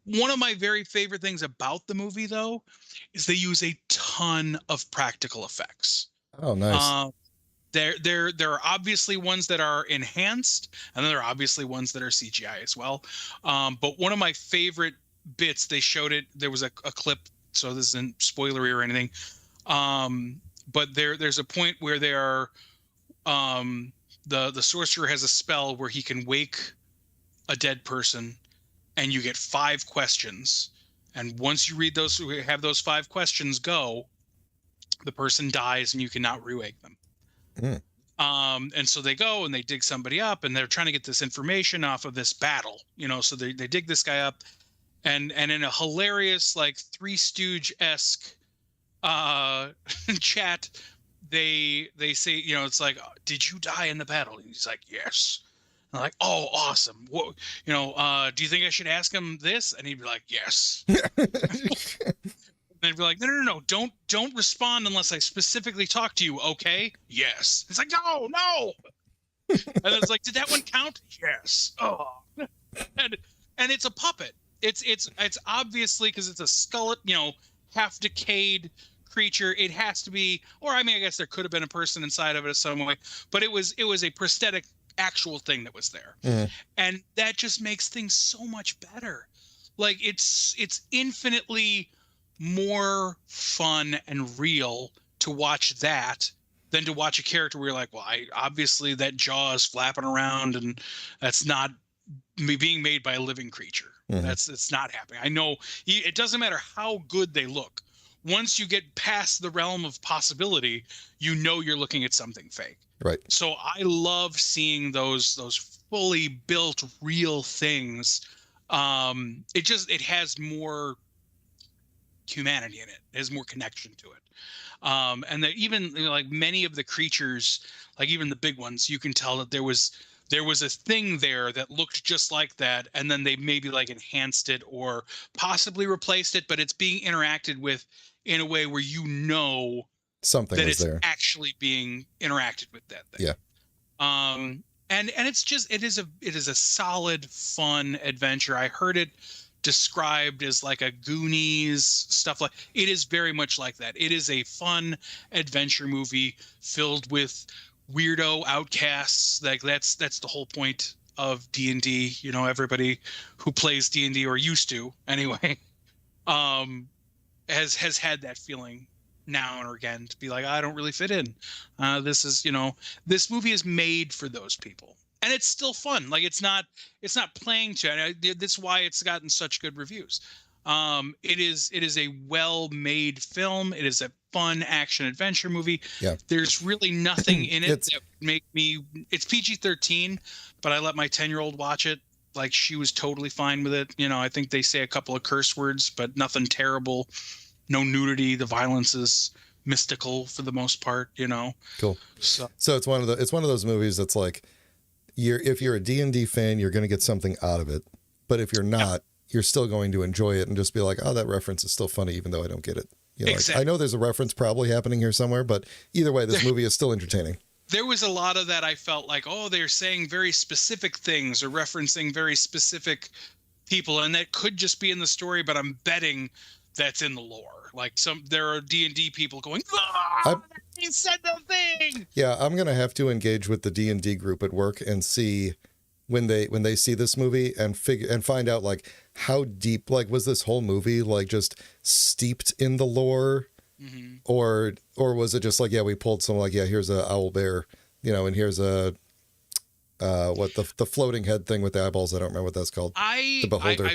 One of my very favorite things about the movie, though, is they use a ton of practical effects. Oh, nice. There are obviously ones that are enhanced, and then there are obviously ones that are CGI as well. But one of my favorite bits, they showed it. There was a clip, so this isn't spoilery or anything. But there's a point where they are the sorcerer has a spell where he can wake a dead person, and you get 5 questions. And once you read those, have those 5 questions go, the person dies and you cannot re-wake them. And so they go and they dig somebody up, and they're trying to get this information off of this battle, so they dig this guy up, and in a hilarious, like, Three Stooge-esque chat, they say, it's like, did you die in the battle? And he's like, yes. And I'm like, oh, awesome. What, do you think I should ask him this? And he'd be like, yes. And they'd be like, no, don't respond unless I specifically talk to you, okay? Yes. It's like, no. And it's like, did that one count? Yes. Oh. And it's a puppet. It's obviously, because it's a skeleton, half decayed creature. It has to be, or I guess there could have been a person inside of it in some way, but it was a prosthetic actual thing that was there. And that just makes things so much better. Like, it's infinitely more fun and real to watch that than to watch a character where you're like, well, obviously that jaw is flapping around and that's not being made by a living creature. It's not happening. I know it doesn't matter how good they look. Once you get past the realm of possibility, you're looking at something fake. Right. So I love seeing those fully built real things. It has more humanity in it. It has more connection to it. And that even like many of the creatures, like even the big ones, you can tell that there was a thing there that looked just like that, and then they maybe like enhanced it or possibly replaced it, but it's being interacted with in a way where something that is it's there actually being interacted with that thing. Yeah. And it's just it is a solid, fun adventure. I heard it described as like a Goonies stuff. Like, it is very much like that. It is a fun adventure movie filled with weirdo outcasts. Like, that's the whole point of D&D. Everybody who plays D&D, or used to anyway, has had that feeling now and again, to be like, I don't really fit in. This movie is made for those people. And it's still fun. Like, it's not playing to. That's why it's gotten such good reviews. It is a well-made film. It is a fun action adventure movie. Yeah. There's really nothing in it that would make me. It's PG-13, but I let my 10-year-old watch it. Like, she was totally fine with it. I think they say a couple of curse words, but nothing terrible. No nudity. The violence is mystical for the most part. Cool. So it's one of those movies that's like, if you're a D&D fan, you're going to get something out of it. But if you're not, you're still going to enjoy it and just be like, oh, that reference is still funny, even though I don't get it. Exactly. I know there's a reference probably happening here somewhere, but either way, this movie is still entertaining. There was a lot of that. I felt like, they're saying very specific things or referencing very specific people, and that could just be in the story, but I'm betting that's in the lore. Like, there are D&D people going, he said the thing. Yeah, I'm gonna have to engage with the D&D group at work and see when they see this movie and find out like how deep, like, was this whole movie like just steeped in the lore, or was it just like, we pulled some, like, here's a owl bear, and here's a the floating head thing with the eyeballs. I don't remember what that's called. The Beholder.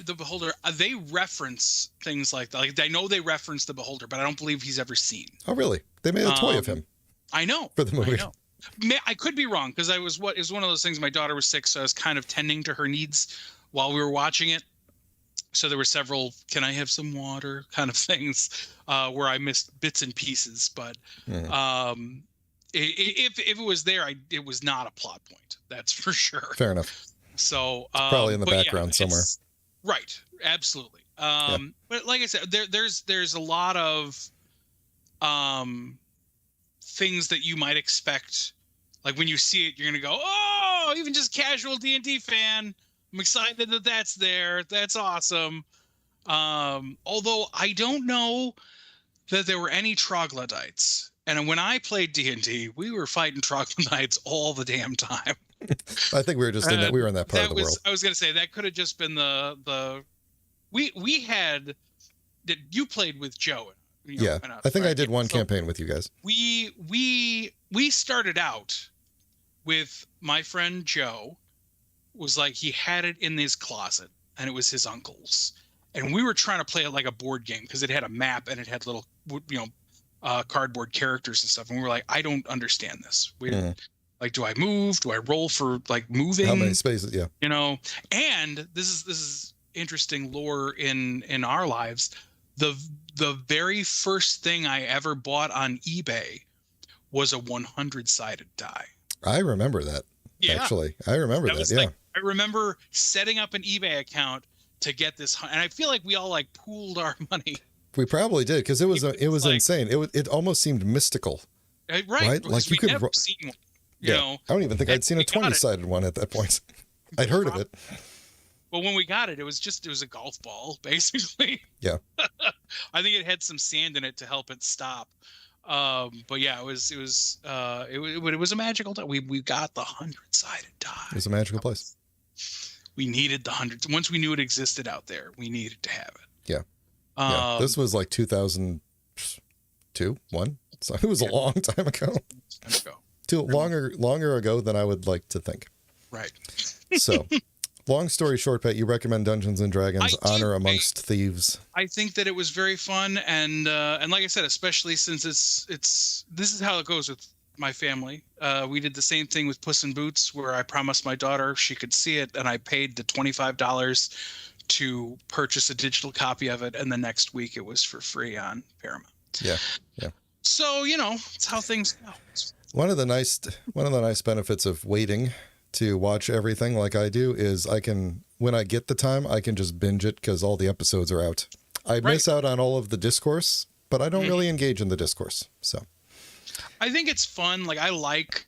The Beholder, they reference things like that. Like, I know they reference the Beholder, but I don't believe he's ever seen. Oh, really? They made a toy of him. I know. For the movie. I know. I could be wrong, because it was one of those things. My daughter was sick, so I was kind of tending to her needs while we were watching it. So there were several, can I have some water kind of things where I missed bits and pieces. But if it was there, it was not a plot point. That's for sure. Fair enough. So it's probably in the background somewhere. Right. Absolutely. But like I said, there's a lot of things that you might expect. Like, when you see it, you're going to go, oh, even just casual D&D fan, I'm excited that that's there. That's awesome. Although I don't know that there were any troglodytes. And when I played D&D, we were fighting troglodytes all the damn time. I think we were just in that. We were in that part of the world. I was going to say that could have just been we had that you played with Joe. I think I did one campaign with you guys. We started out with my friend Joe was like, he had it in his closet and it was his uncle's. And we were trying to play it like a board game because it had a map and it had little, cardboard characters and stuff. And we were like, I don't understand this. Like, do I move? Do I roll for like moving? How many spaces? Yeah. And this is interesting lore in our lives. The very first thing I ever bought on eBay was a 100-sided die. I remember that. Yeah. Actually, I remember that. Yeah. I remember setting up an eBay account to get this, and I feel like we all like pooled our money. We probably did because it was like, insane. It almost seemed mystical. Right? Like you could never seen one. You know, I don't even think I'd seen a 20-sided one at that point. I'd heard of it. Well, when we got it, it was a golf ball, basically. Yeah. I think it had some sand in it to help it stop. But yeah, it was a magical die. We got the 100-sided die. It was a magical place. We needed the 100. Once we knew it existed out there, we needed to have it. Yeah. This was like 2002, 1. So it was a long time ago. Longer ago than I would like to think. Right. So, long story short, Pat, you recommend Dungeons and Dragons: Honor Amongst Thieves. I think that it was very fun, and like I said, especially since this is how it goes with my family. We did the same thing with Puss in Boots, where I promised my daughter she could see it, and I paid the $25 to purchase a digital copy of it, and the next week it was for free on Paramount. Yeah. So it's how things go. One of the nice benefits of waiting to watch everything like I do is when I get the time, I can just binge it because all the episodes are out. I miss out on all of the discourse, but I don't really engage in the discourse. So I think it's fun. Like I like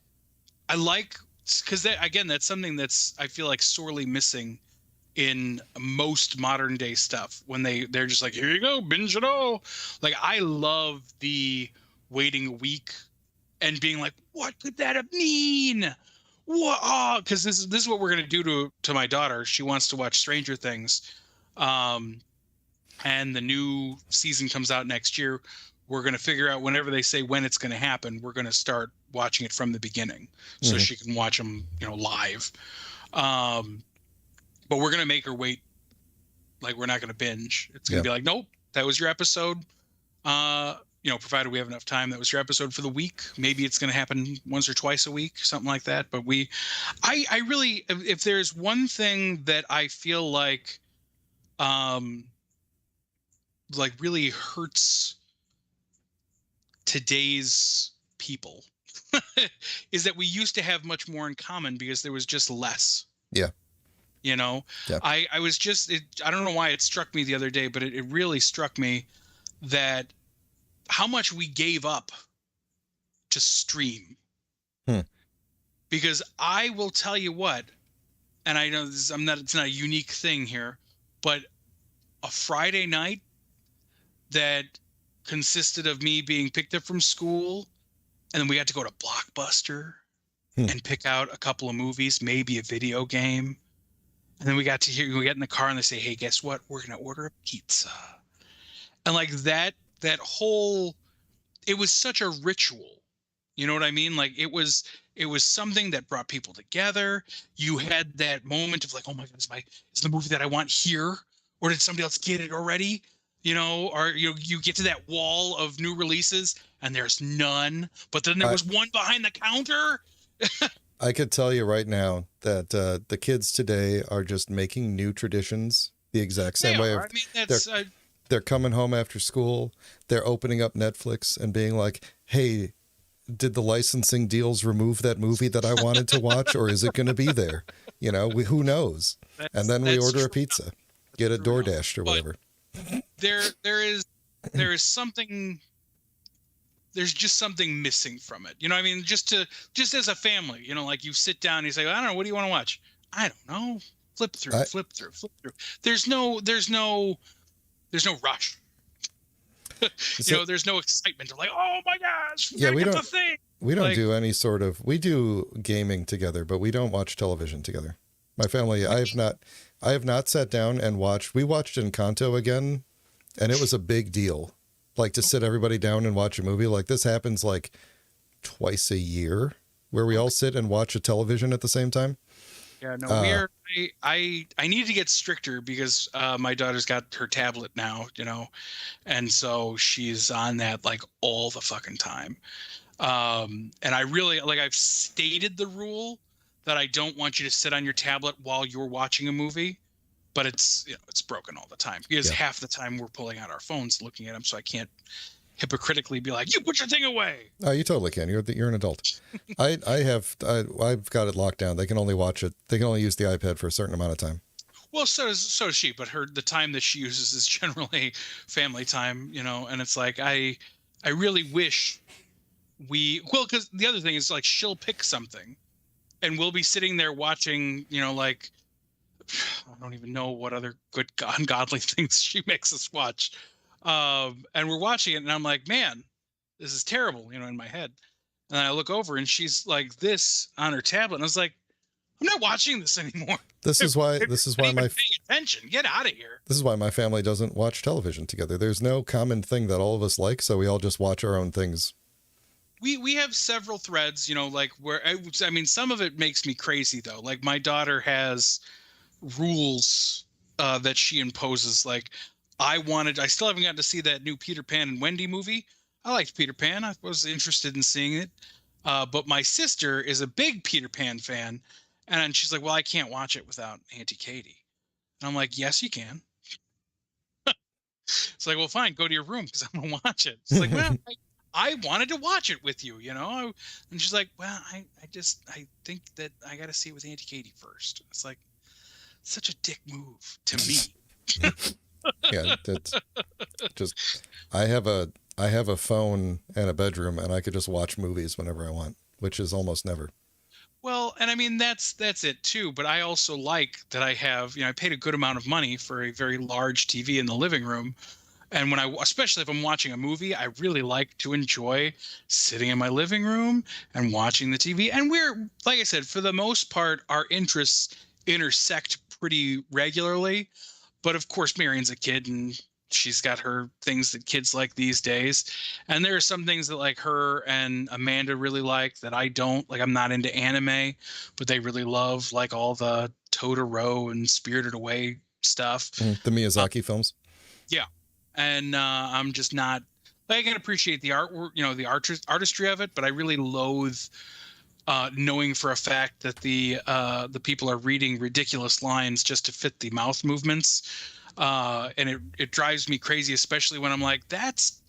because that's something that's I feel like sorely missing in most modern day stuff when they're just like, here you go, binge it all. Like I love the waiting a week and being like, what could that mean? What? Because this is what we're gonna do to my daughter. She wants to watch Stranger Things, and the new season comes out next year. We're gonna figure out whenever they say when it's gonna happen. We're gonna start watching it from the beginning so she can watch them, live. But we're gonna make her wait. Like we're not gonna binge. It's gonna be like, nope, that was your episode. Provided we have enough time, that was your episode for the week. Maybe it's going to happen once or twice a week, something like that. But I really, if there's one thing that I feel like really hurts today's people is that we used to have much more in common because there was just less. Yeah. I was just, I don't know why it struck me the other day, but it really struck me that how much we gave up to stream. Because I will tell you what, and I know it's not a unique thing here, but a Friday night that consisted of me being picked up from school, and then we had to go to Blockbuster and pick out a couple of movies, maybe a video game. And then we get in the car and they say, hey, guess what? We're going to order a pizza. And like that whole, it was such a ritual. You know what I mean? Like it was something that brought people together. You had that moment of like, oh my God, is the movie that I want here? Or did somebody else get it already? Or you get to that wall of new releases and there's none, but then there was one behind the counter. I could tell you right now that the kids today are just making new traditions the exact same way. I mean, they're coming home after school. They're opening up Netflix and being like, hey, did the licensing deals remove that movie that I wanted to watch, or is it going to be there? Who knows? And then we order a pizza, get a DoorDash or whatever. There is something. There's just something missing from it. I mean, just as a family, like you sit down and you say, I don't know, what do you want to watch? I don't know. Flip through. There's no rush. There's no excitement of like, oh my gosh, we don't do any sort of, we do gaming together, but we don't watch television together. My family, I have not sat down and watched. We watched Encanto again, and it was a big deal. Like to sit everybody down and watch a movie like this happens like twice a year. where we all sit and watch a television at the same time. Yeah, no, I need to get stricter because my daughter's got her tablet now, and so she's on that like all the fucking time. And I really I've stated the rule that I don't want you to sit on your tablet while you're watching a movie, but it's broken all the time because half the time we're pulling out our phones looking at them, so I can't hypocritically be like, you put your thing away. Oh, you totally can. You're an adult. I've got it locked down. They can only watch it. They can only use the iPad for a certain amount of time. Well, so does she, but the time that she uses is generally family time, and it's like I really wish because the other thing is like she'll pick something and we'll be sitting there watching, like I don't even know what other good ungodly things she makes us watch. And we're watching it and I'm like, man, this is terrible, in my head. And I look over and she's like this on her tablet. And I was like, I'm not watching this anymore. This is why my paying attention. Get out of here. This is why my family doesn't watch television together. There's no common thing that all of us like, so we all just watch our own things. We have several threads, like where I mean, some of it makes me crazy though. Like my daughter has rules that she imposes. Like I still haven't gotten to see that new Peter Pan and Wendy movie. I liked Peter Pan. I was interested in seeing it. But my sister is a big Peter Pan fan. And she's like, well, I can't watch it without Auntie Katie. And I'm like, yes, you can. It's like, well, fine, go to your room because I'm going to watch it. It's like, well, I wanted to watch it with you, And she's like, well, I think that I got to see it with Auntie Katie first. It's like, such a dick move to me. Yeah, it's just, I have a phone and a bedroom and I could just watch movies whenever I want, which is almost never. Well, and I mean, that's it too. But I also like that I have, I paid a good amount of money for a very large TV in the living room. And especially if I'm watching a movie, I really like to enjoy sitting in my living room and watching the TV. And we're, like I said, for the most part, our interests intersect pretty regularly. But of course, Marion's a kid and she's got her things that kids like these days. And there are some things that like her and Amanda really like that I don't. Like I'm not into anime, but they really love like all the Totoro and Spirited Away stuff. The Miyazaki films. Yeah. And I'm just not. I can appreciate the artwork, the artistry of it, but I really loathe knowing for a fact that the people are reading ridiculous lines just to fit the mouth movements, and it drives me crazy, especially when I'm like, that's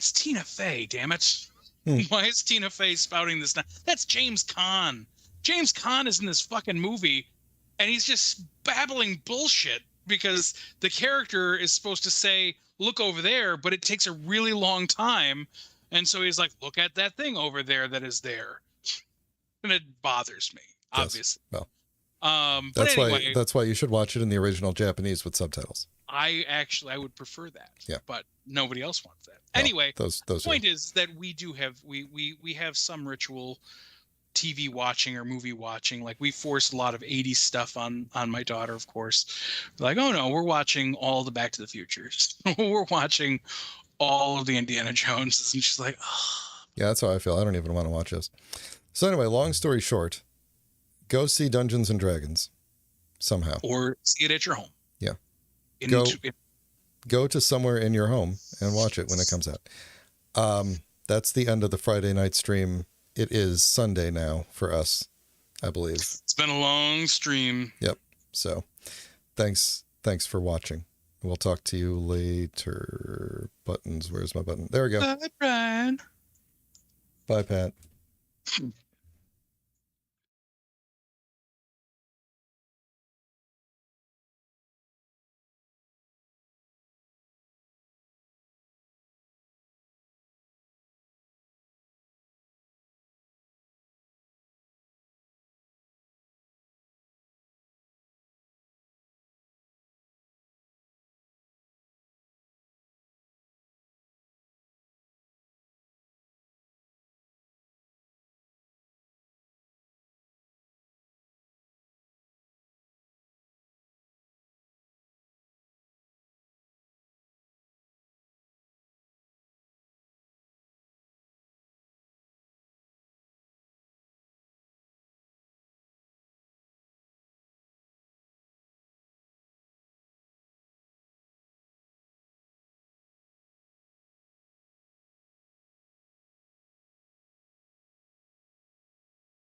Tina Fey, damn it! Why is Tina Fey spouting this now? That's James Caan. James Caan is in this fucking movie, and he's just babbling bullshit. Because the character is supposed to say, look over there, but it takes a really long time. And so he's like, look at that thing over there that is there. And it bothers me, obviously. Yes. Well, that's why you should watch it in the original Japanese with subtitles. I would prefer that. Yeah. But nobody else wants that. Well, anyway, the point is that we do have, we have some ritual TV watching or movie watching. Like we force a lot of 80s stuff on my daughter, of course. Like, oh no, we're watching all the Back to the Futures. We're watching all of the Indiana Joneses. And she's like, oh. Yeah, that's how I feel. I don't even want to watch this. So anyway, long story short, go see Dungeons and Dragons somehow. Or see it at your home. Yeah. Go to somewhere in your home and watch it when it comes out. That's the end of the Friday night stream. It is Sunday now for us, I believe. It's been a long stream. Yep. So thanks for watching. We'll talk to you later. Buttons. Where's my button? There we go. Bye, Brian. Bye, Pat.